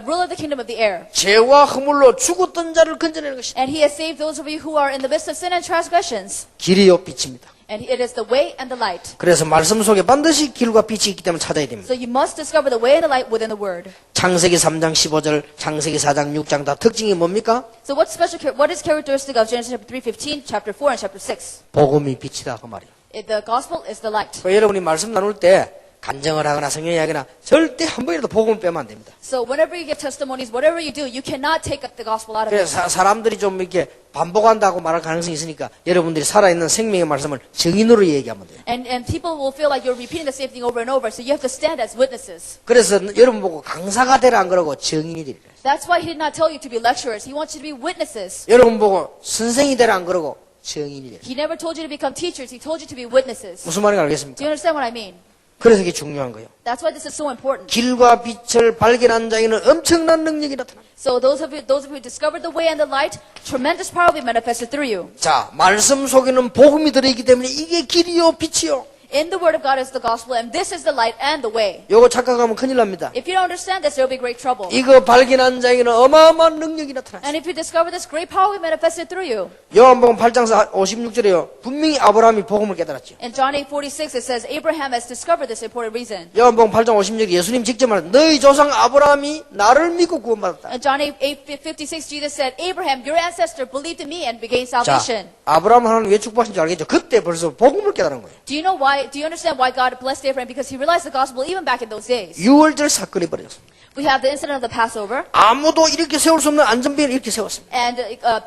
rule of the kingdom of the air. 죄와 허물로 죽었던 자를 건져내는 것이다. And he has saved those of you who are in the midst of sin and transgressions. 길이요 빛입니다. And it is the way and the light. 그래서 말씀 속에 반드시 길과 빛이 있기 때문에 찾아야 됩니다. So you must discover the way and the light within the Word. 창세기 3장 15절, 창세기 4장 6장 다 특징이 뭡니까? So what is characteristic of Genesis chapter 3:15, chapter 4, and chapter 6? 복음이 빛이다 그 말이에요. The gospel is the light. 그러니까 여러분이 말씀 나눌 때 간증을 하거나 성경 이야기나 절대 한 번이라도 복음을 빼면 안 됩니다. So whenever you give testimonies, whatever you do, you cannot take the gospel out of it. 그래서 사람들이 좀 이렇게 반복한다고 말할 가능성이 있으니까 여러분들이 살아있는 생명의 말씀을 증인으로 얘기하면 돼요. And people will feel like you're repeating the same thing over and over, so you have to stand as witnesses. 그래서 여러분 보고 강사가 되라 안 그러고 증인이 되라. That's why he did not tell you to be lecturers. He wants you to be witnesses. 여러분 보고 선생이 되라 안 그러고 증인이 되라. He never told you to become teachers. He told you to be witnesses. 무슨 말인지 Do 알겠습니까? you understand what I mean? 그래서 이게 중요한 거예요. That's why this is so important. 길과 빛을 발견한 자에는 엄청난 능력이 나타납니다. So those of you who discovered the way and the light, tremendous power will be manifested through you. 자, 말씀 속에는 복음이 들어있기 때문에 이게 길이요 빛이요. In the word of God is the gospel, and this is the light and the way. 요거 착각하면 큰일 납니다. If you don't understand this, there will be great trouble. 이거 발견한 자에게는 어마어마한 능력이 나타났어요. And if you discover this, great power will be manifested through you. 요한복음 8장 56절에요. 분명히 아브라함이 복음을 깨달았죠. In John 8:46, it says Abraham has discovered this important reason. 요한복음 8장 56절 예수님 직접 말한 너희 조상 아브라함이 나를 믿고 구원받았다. In John 8:56, Jesus said, Abraham, your ancestor, believed in me and began 자, salvation. 아브라함 하나님 왜 축복하신 줄 알겠죠? 그때 벌써 복음을 깨달은 거예요. Do you know why? Do you understand why God blessed Abraham? Because he realized the gospel even back in those days. 유월절 사건이 벌어졌습니다. We have the incident of the Passover, 아무도 이렇게 세울 수 없는 안전벨을 이렇게 세웠습니다. and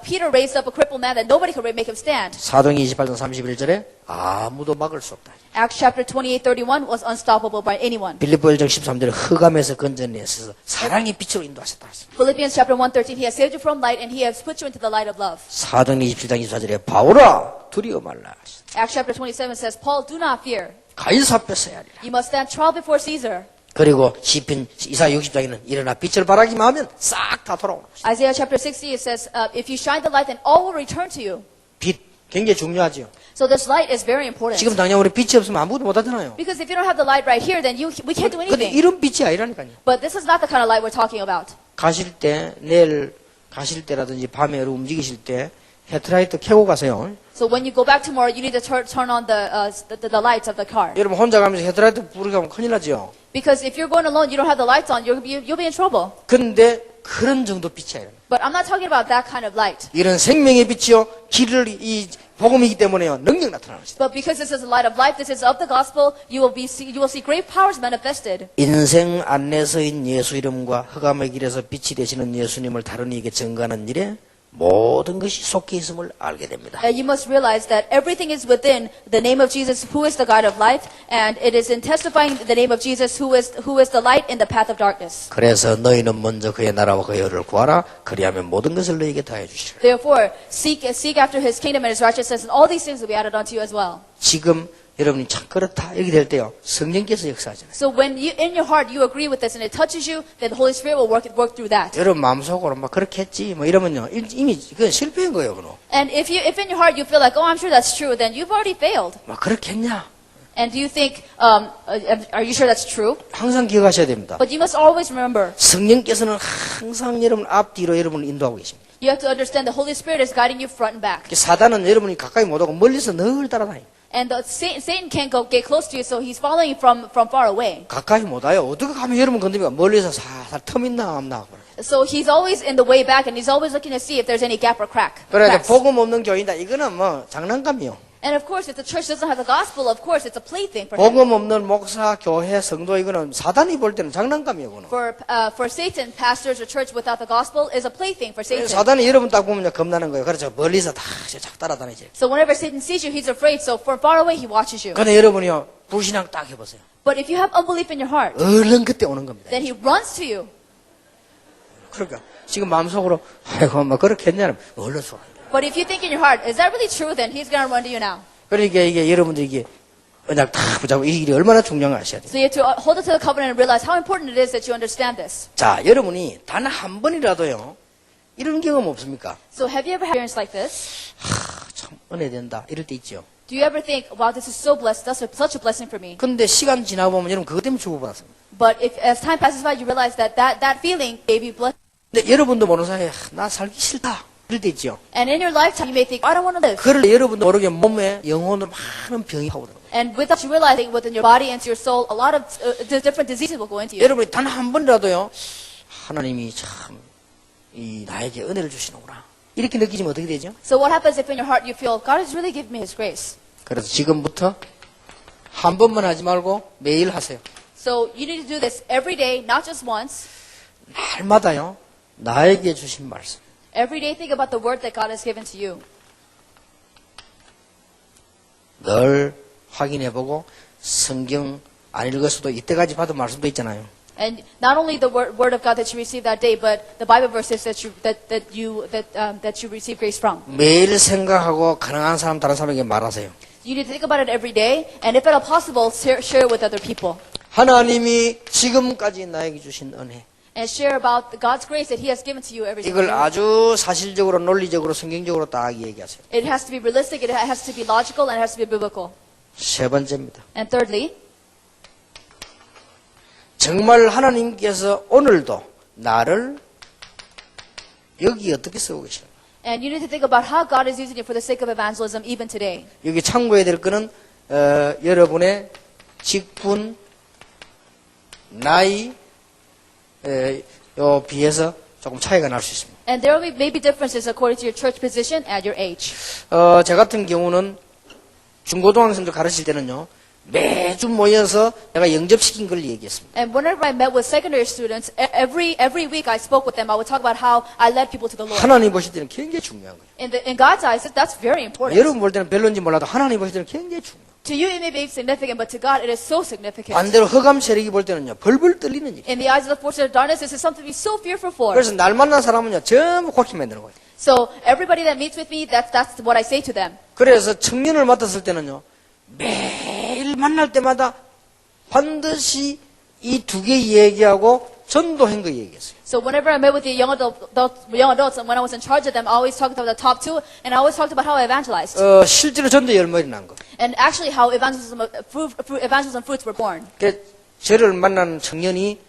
Peter raised up a crippled man that nobody could make him stand. 사도행 28장 31절에 아무도 막을 수 없다. Acts chapter 28:31 was unstoppable by anyone. 빌립보 1장 13절에 흑암에서 건져내셔서 사랑의 빛으로 인도하셨다. Philippians chapter 1:13, he has saved you from light and he has put you into the light of love. 사도행 27장 24절에 바울아 두려워 말라. Acts chapter 27 says, Paul, do not fear. 가이사 앞에 서야 하리라. You must stand trial before Caesar. 그리고 시편 이사 60장에는 일어나 빛을 발하기만 하면 싹 다 돌아오는 것이다. Isaiah chapter 60, it says, if you shine the light, then all will return to you. 빛 굉장히 중요하죠. So this light is very important. 지금 당장 우리 빛이 없으면 아무것도 못하잖아요. Because if you don't have the light right here, then we can't do 근데 anything. 이런 빛이 아니라니까요. But this is not the kind of light we're talking about. 가실 때 내일 가실 때라든지 밤에 움직이실 때 헤드라이트 켜고 가세요. So when you go back tomorrow, you need to turn on the lights of the car. 여러분 혼자 가면서 헤드라이트 부르게 하면 큰일 나죠. Because if you're going alone, you don't have the lights on, you'll be in trouble. 근데 그런 정도 빛이 아니라 But I'm not talking about that kind of light. 이런 생명의 빛이요 길을 이 복음이기 때문에요 능력 나타나는 것이다. But because this is the light of life, this is of the gospel, you will see great powers manifested. 인생 안내서인 예수 이름과 흑암의 길에서 빛이 되시는 예수님을 다른 이에게 증거하는 일에 모든 것이 속해 있음을 알게 됩니다. You must realize that everything is within the name of Jesus, who is the God of life, and it is in testifying the name of Jesus, who is the light in the path of darkness. 그래서 너희는 먼저 그의 나라와 그의 의를 구하라. 그리하면 모든 것을 너희에게 더해 주시리라. Therefore, seek after his kingdom and his righteousness, and all these things will be added unto you as well. 지금 여러분이 참 그렇다 이렇게 될 때요 성령께서 역사하잖아요. So when you, in your heart, you agree with this and it touches you, then the Holy Spirit will work through that. 여러분 마음속으로 막 그렇게 했지 뭐 이러면요 이미 그건 실패한 거예요. 그럼 And if in your heart you feel like, oh, I'm sure that's true, then you've already failed. 막 그렇게 했냐? And do you think, are you sure that's true? 항상 기억하셔야 됩니다. But you must always remember, 성령께서는 항상 여러분 앞뒤로 여러분을 인도하고 계십니다. you have to understand the Holy Spirit is guiding you front and back. 사단은 여러분이 가까이 못 오고 멀리서 늘 따라다니고 And Satan can't get close to you, so he's following you from far away. 가까이 못 와요. 어떻게 가면 여러분 건드리면 멀리서 살살 틈 있나 없나. So he's always in the way back, and he's always looking to see if there's any gap or crack. 그래 cracks. 복음 없는 교회다. 이거는 뭐 장난감이요. And of course, if the church doesn't have the gospel, of course, it's a plaything for him. 복음 없는 목사, 교회, 성도 이거는 사단이 볼 때는 장난감이에요. 그거는. For Satan, pastors or church without the gospel is a plaything for Satan. 사단이 여러분 딱 보면 겁나는 거예요. 그래서 멀리서 다 착 따라다니지. So whenever Satan sees you, he's afraid. So from far away, he watches you. 근데 여러분이요 불신앙 딱 해보세요. But if you have unbelief in your heart, 얼른 그때 오는 겁니다. then he runs to you. 그러니까 지금 마음속으로 아이고 뭐 그렇게 했냐면 얼른 쏘아. But if you think in your heart, is that really true? Then he's going to run to you now. 그러니까 이게 여러분들 이게 언약 딱 붙잡고 이 일이 얼마나 중요한 걸 아셔야 돼요. So you have to hold it to the covenant and realize how important it is that you understand this. 자, 여러분이 단 한 번이라도요 이런 경험 없습니까? So have you ever had experience like this? 참 은혜 된다 이럴 때 있죠. Do you ever think, wow, this is so blessed, that's such a blessing for me? 근데 시간 지나고 보면 여러분 그것 때문에 주고받았습니다. But as time passes by, you realize that feeling gave you blessing. 근데 여러분도 모르는 사이에 나 살기 싫다. 되죠. And in your lifetime, you may think, I don't want to live. 그럴 때 여러분도 모르게 몸에 영혼으로 많은 병이 파고들어요. And without you realizing, within your body and to your soul, a lot of different diseases will go into you. 여러분이 단 한 번이라도요, 하나님이 참 나에게 은혜를 주시는구나, 이렇게 느끼시면 어떻게 되죠? So what happens if in your heart you feel, God has really given me His grace? 그래서 지금부터 한 번만 하지 말고 매일 하세요. So you need to do this every day, not just once. 날마다요, 나에게 주신 말씀. Every day think about the word that God has given to you. 늘 확인해보고 성경 안 읽었어도 이때까지 받은 말씀도 있잖아요. And not only the word of God that you received that day, but the Bible verses that you receive grace from. 매일 생각하고 가능한 사람 다른 사람에게 말하세요. You need to think about it every day, and if at all possible, share it with other people. 하나님이 지금까지 나에게 주신 은혜, And share about God's grace that He has given to you every 이걸 single day. 아주 사실적으로 논리적으로 성경적으로 딱 얘기하세요. It has to be realistic, it has to be logical, and it has to be biblical. 세 번째입니다. And thirdly, 정말 하나님께서 오늘도 나를 여기 어떻게 쓰고 계시는가. and you need to think about how God is using it for the sake of evangelism even today. 여기 참고해야 될 거는 여러분의 직분, 나이 요 비해서 조금 차이가 날 수 있습니다. And there will be maybe differences according to your church position and your age. 저 같은 경우는 중고등학생들 가르칠 때는요, 매주 모여서 내가 영접시킨 걸 얘기했습니다. And whenever I met with secondary students, every week I spoke with them. I would talk about how I led people to the Lord. 하나님 보실 때는 굉장히 중요한 거예요. In God's eyes, that's very important. 여러분 볼 때는 별로인지 몰라도 하나님 보실 때는 굉장히 중요해요. To you, it may be significant, but to God, it is so significant. 반대로 흑암 세력이 볼 때는요, 벌벌 떨리는 일. In the eyes of the forces of darkness, this is something to be so fearful for. 그래서 날 만난 사람은요, 전부 그렇게 만드는 거예요. So everybody that meets with me, that's what I say to them. 그래서 청년을 맡았을 때는요, 매일 만날 때마다 반드시 이 두 개 얘기하고 전도한 거 얘기했어요. So whenever I met with the young adults, and when I was in charge of them, I always talked about the top two, and I always talked about how I evangelized. 실제로 전도 열매이 난 거. And actually how evangelism fruits were born. 저를 만난 청년이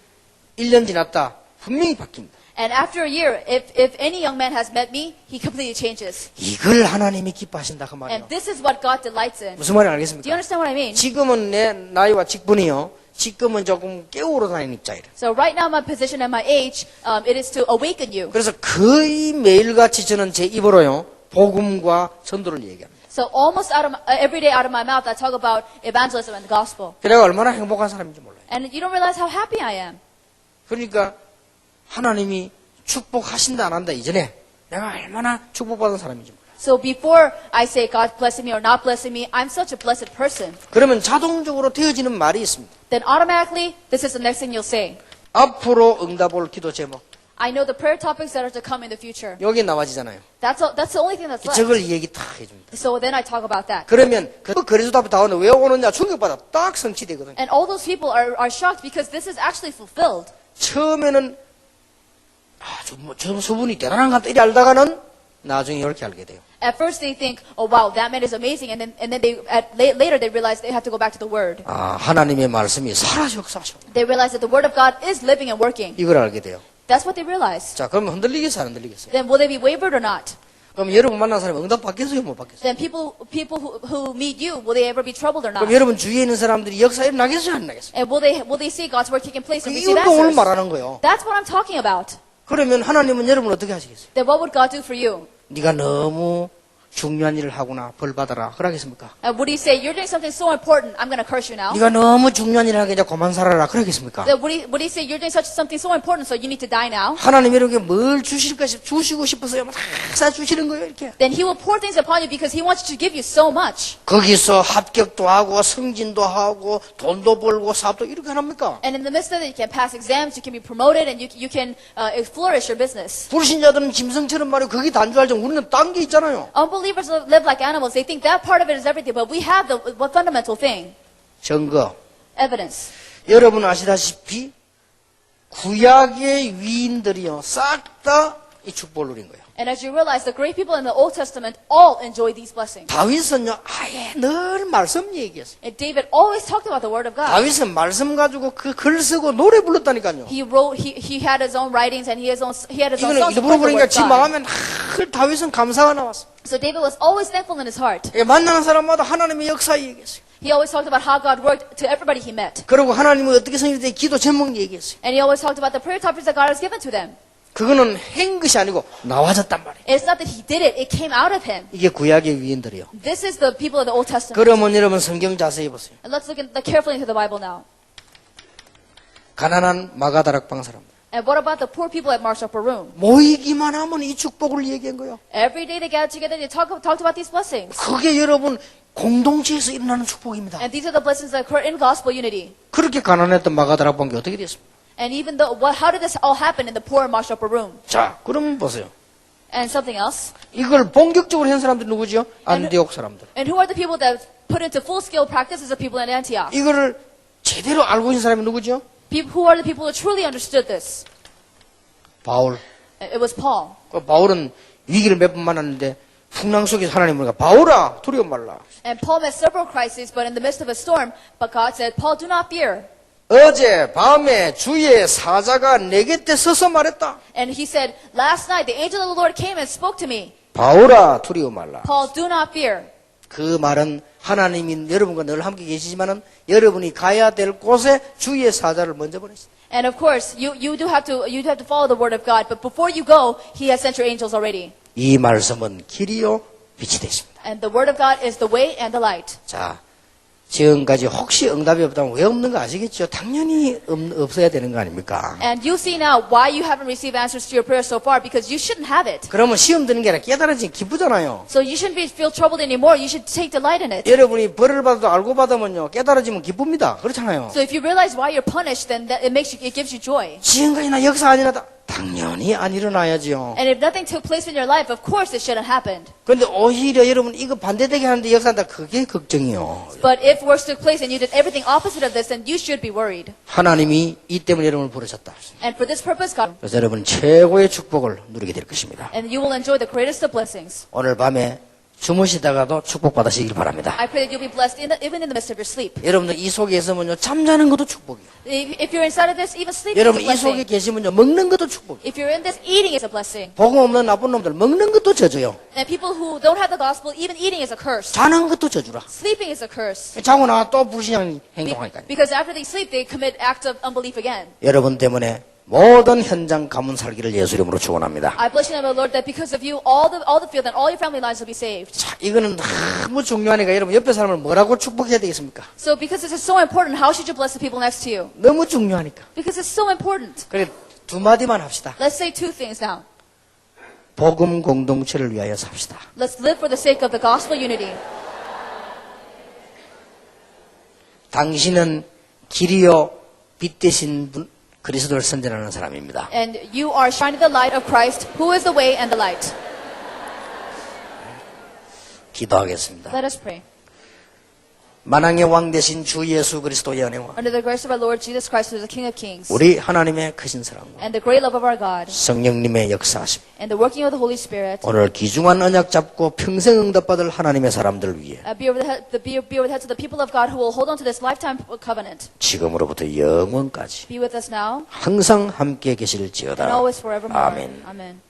1년 지났다, 분명히 바뀝니다. And after a year, if any young man has met me, he completely changes. 이걸 하나님이 기뻐하신다 그 말이에요. And this is what God delights in. 무슨 말인지 Do you 알겠습니까? understand what I mean? 지금은 내 나이와 직분이요, 지금은 조금 깨우러 다니는 입장이라. So right now, my position and my age, it is to awaken you. 그래서 거의 매일같이 저는 제 입으로요, 복음과 전도를 얘기합니다. So almost every day out of my mouth, I talk about evangelism and the gospel. 내가 얼마나 행복한 사람인지 몰라요. And you don't realize how happy I am. 그러니까 하나님이 축복하신다 안 한다 이전에 내가 얼마나 축복받은 사람인지 몰라요. So before I say God blessing me or not blessing me, I'm such a blessed person. 그러면 자동적으로 되어지는 말이 있습니다. Then automatically, this is the next thing you'll say. 앞으로 응답올 기도 제목. I know the prayer topics that are to come in the future. 여기 나와지잖아요. That's the only thing that's left. 저걸 얘기 다 해줍니다. So then I talk about that. 그러면 그 그리스도 앞에 다 오는데 왜 오느냐 충격받아 딱 성취되거든요. And all those people are shocked because this is actually fulfilled. 처음에는 저분이 대단한 것 같다 이래 알다가는 나중에 이렇게 알게 돼요. At first they think, oh wow, that man is amazing, and then later they realize they have to go back to the Word. 하나님의 말씀이 살아서 역사하셔. They realize that the Word of God is living and working. 이걸 알게 돼요. That's what they realize. 자, 그러면 흔들리겠어요, 안 흔들리겠어요? Then will they be wavered or not? 그럼 여러분 만난 사람이 응답 받겠어요, 못 받겠어요? Then people who meet you, will they ever be troubled or not? 그럼 여러분 주위에 있는 사람들이 역사에 나겠어요, 안 나겠어요? And will they see God's work taking place and 이 receive 운동을 answers? 말하는 거예요. That's what I'm talking about. 그러면 하나님은 여러분 어떻게 하시겠어요? Then what would God do for you? 네가 너무 중요한 일을 하구나, 벌 받아라. 그러겠습니까? Would He say, you're doing something so important, I'm going to curse you now? 네가 너무 중요한 일을 하게 이제 그만 살아라. 그러겠습니까? Then would he say, you're doing something so important, so you need to die now? 하나님 여러분께 뭘 주실까 주시고 싶어서요. 다 주시는 거예요, 이렇게. Then He will pour things upon you because He wants to give you so much. 거기서 합격도 하고 승진도 하고 돈도 벌고 사업도 이렇게 합니까? And in the midst of it, you can pass exams, you can be promoted, and you can flourish your business. 불신자들은 짐승처럼 말이에요. 거기 단주할 정 우리는 딴 게 있잖아요. Unbelievers live like animals. They think that part of it is everything, but we have the fundamental thing, 증거. evidence. 여러분 아시다시피 구약의 위인들이요 싹 다 이 축복을 누린 거예요. And as you realize, the great people in the Old Testament all enjoy these blessings. 다윗은요, 아예 늘 말씀 얘기했어요. And David always talked about the Word of God. 다윗은 말씀 가지고 그 글 쓰고 노래 불렀다니까요. He had his own writings and he had his own 이거는 songs to 일부러 praise the 그러니까 Word 지 of God. 마음엔 늘 다윗은 감사가 나왔어. So David was always thankful in his heart. 만나는 사람마다 하나님의 역사 얘기했어요. He always talked about how God worked to everybody he met. 그리고 하나님은 어떻게 성립된 기도 제목 얘기했어요. And he always talked about the prayer topics that God has given to them. 그거는 한 것이 아니고 나와졌단 말이에요. It's not that he did it, it came out of him. 이게 구약의 위인들이요. This is the people of the Old Testament. 그러면 여러분 성경 자세히 보세요. And let's look carefully into the Bible now. 가난한 마가다락방 사람들. And what about the poor people at Mark's Upper Room? 모이기만 하면 이 축복을 얘기한 거예요. Every day they gathered together and they talked about these blessings. 그게 여러분 공동체에서 일어나는 축복입니다. And these are the blessings that occur in gospel unity. 그렇게 가난했던 마가다락방이 어떻게 됐습니까? And even though, how did this all happen in the poor Mark's Upper Room? 자, 그러면 보세요. And something else. 이걸 본격적으로 한 사람들이 누구죠? 안디옥 사람들. And who are the people that put into full-scale practices of people in Antioch? 이거를 제대로 알고 있는 사람이 누구죠? Who are the people who truly understood this? 바울. It was Paul. 그 바울은 위기를 몇 번 만났는데 풍랑 속에서 하나님 우리가 바울아 두려워 말라. And Paul met several crises, but in the midst of a storm, but God said, Paul, do not fear. 어제 밤에 주의 사자가 내 곁에 서서 말했다. And he said, last night the angel of the Lord came and spoke to me. 바울아 두려워 말라. Paul, do not fear. 그 말은 하나님이 여러분과 늘 함께 계시지만은 여러분이 가야 될 곳에 주의 사자를 먼저 보냈습니다. And of course, you do have to follow the word of God, but before you go, he has sent your angels already. 이 말씀은 길이요 빛이 되십니다. And the word of God is the way and the light. 자, 지금까지 혹시 응답이 없다면 왜 없는 거 아시겠죠? 당연히 없어야 되는 거 아닙니까? And you see now why you haven't received answers to your prayers so far, because you shouldn't have it. 그러면 시험 드는 게 아니라 깨달아지면 기쁘잖아요. So you shouldn't feel troubled anymore. You should take delight in it. 여러분이 벌을 받아도 알고 받으면요 깨달아지면 기쁩니다. 그렇잖아요. So if you realize why you're punished, then it gives you joy. 지금까지나 역사 안 일어나다 당연히 안 일어나야지요. And if nothing took place in your life, of course it shouldn't happen. 그런데 오히려 여러분 이거 반대되게 하는데 역사한다 그게 걱정이요. But if worse took place and you did everything opposite of this, then you should be worried. 하나님이 이 때문에 여러분을 부르셨다. And for this purpose, God, 그래서 여러분 최고의 축복을 누리게 될 것입니다. and you will enjoy the greatest of blessings. 오늘 밤에 주무시다가도 축복받으시길 바랍니다. I pray that you'll be blessed even in the midst of your sleep. 여러분들 이 속에 있으면요 잠자는 것도 축복이에요. If you're inside of this, even sleeping is 여러분 a 이 속에 blessing. 계시면요 먹는 것도 축복이에요. If you're in this, eating is a blessing. 복음 없는 나쁜 놈들 먹는 것도 저주요. And people who don't have the gospel, even eating is a curse. 자는 것도 저주라. Sleeping is a curse. 자고 나와 또 불신앙 행동하니까요. Because after they sleep, they commit acts of unbelief again. 여러분 때문에 모든 현장 가문 살기를 예수 이름으로 축원합니다. I bless you, my Lord, that because of you, all the field and all your family lives will be saved. 자, 이거는 너무 중요하니까 여러분 옆에 사람을 뭐라고 축복해야 되겠습니까? So because this is so important, how should you bless the people next to you? 너무 중요하니까. Because it's so important. 그래 두 마디만 합시다. Let's say two things now. 복음 공동체를 위하여 삽시다. Let's live for the sake of the gospel unity. 당신은 길이요 빛 되신 분 그리스도를 선전하는 사람입니다. And you are shining the light of Christ, who is the way and the light. 기도하겠습니다. Let us pray. 만왕의 왕 되신 주 예수 그리스도의 은혜와 Under the grace of our Lord Jesus Christ, who is the King of Kings, 우리 하나님의 크신 사랑과 and the great love of our God, 성령님의 역사하심 and the working of the Holy Spirit, 오늘 귀중한 언약 잡고 평생 응답받을 하나님의 사람들 위해 be with the heads of the people of God who will hold on to this lifetime covenant. 지금으로부터 영원까지 Be with us now 항상 함께 and 계실지어다. always forevermore. 아멘. Amen.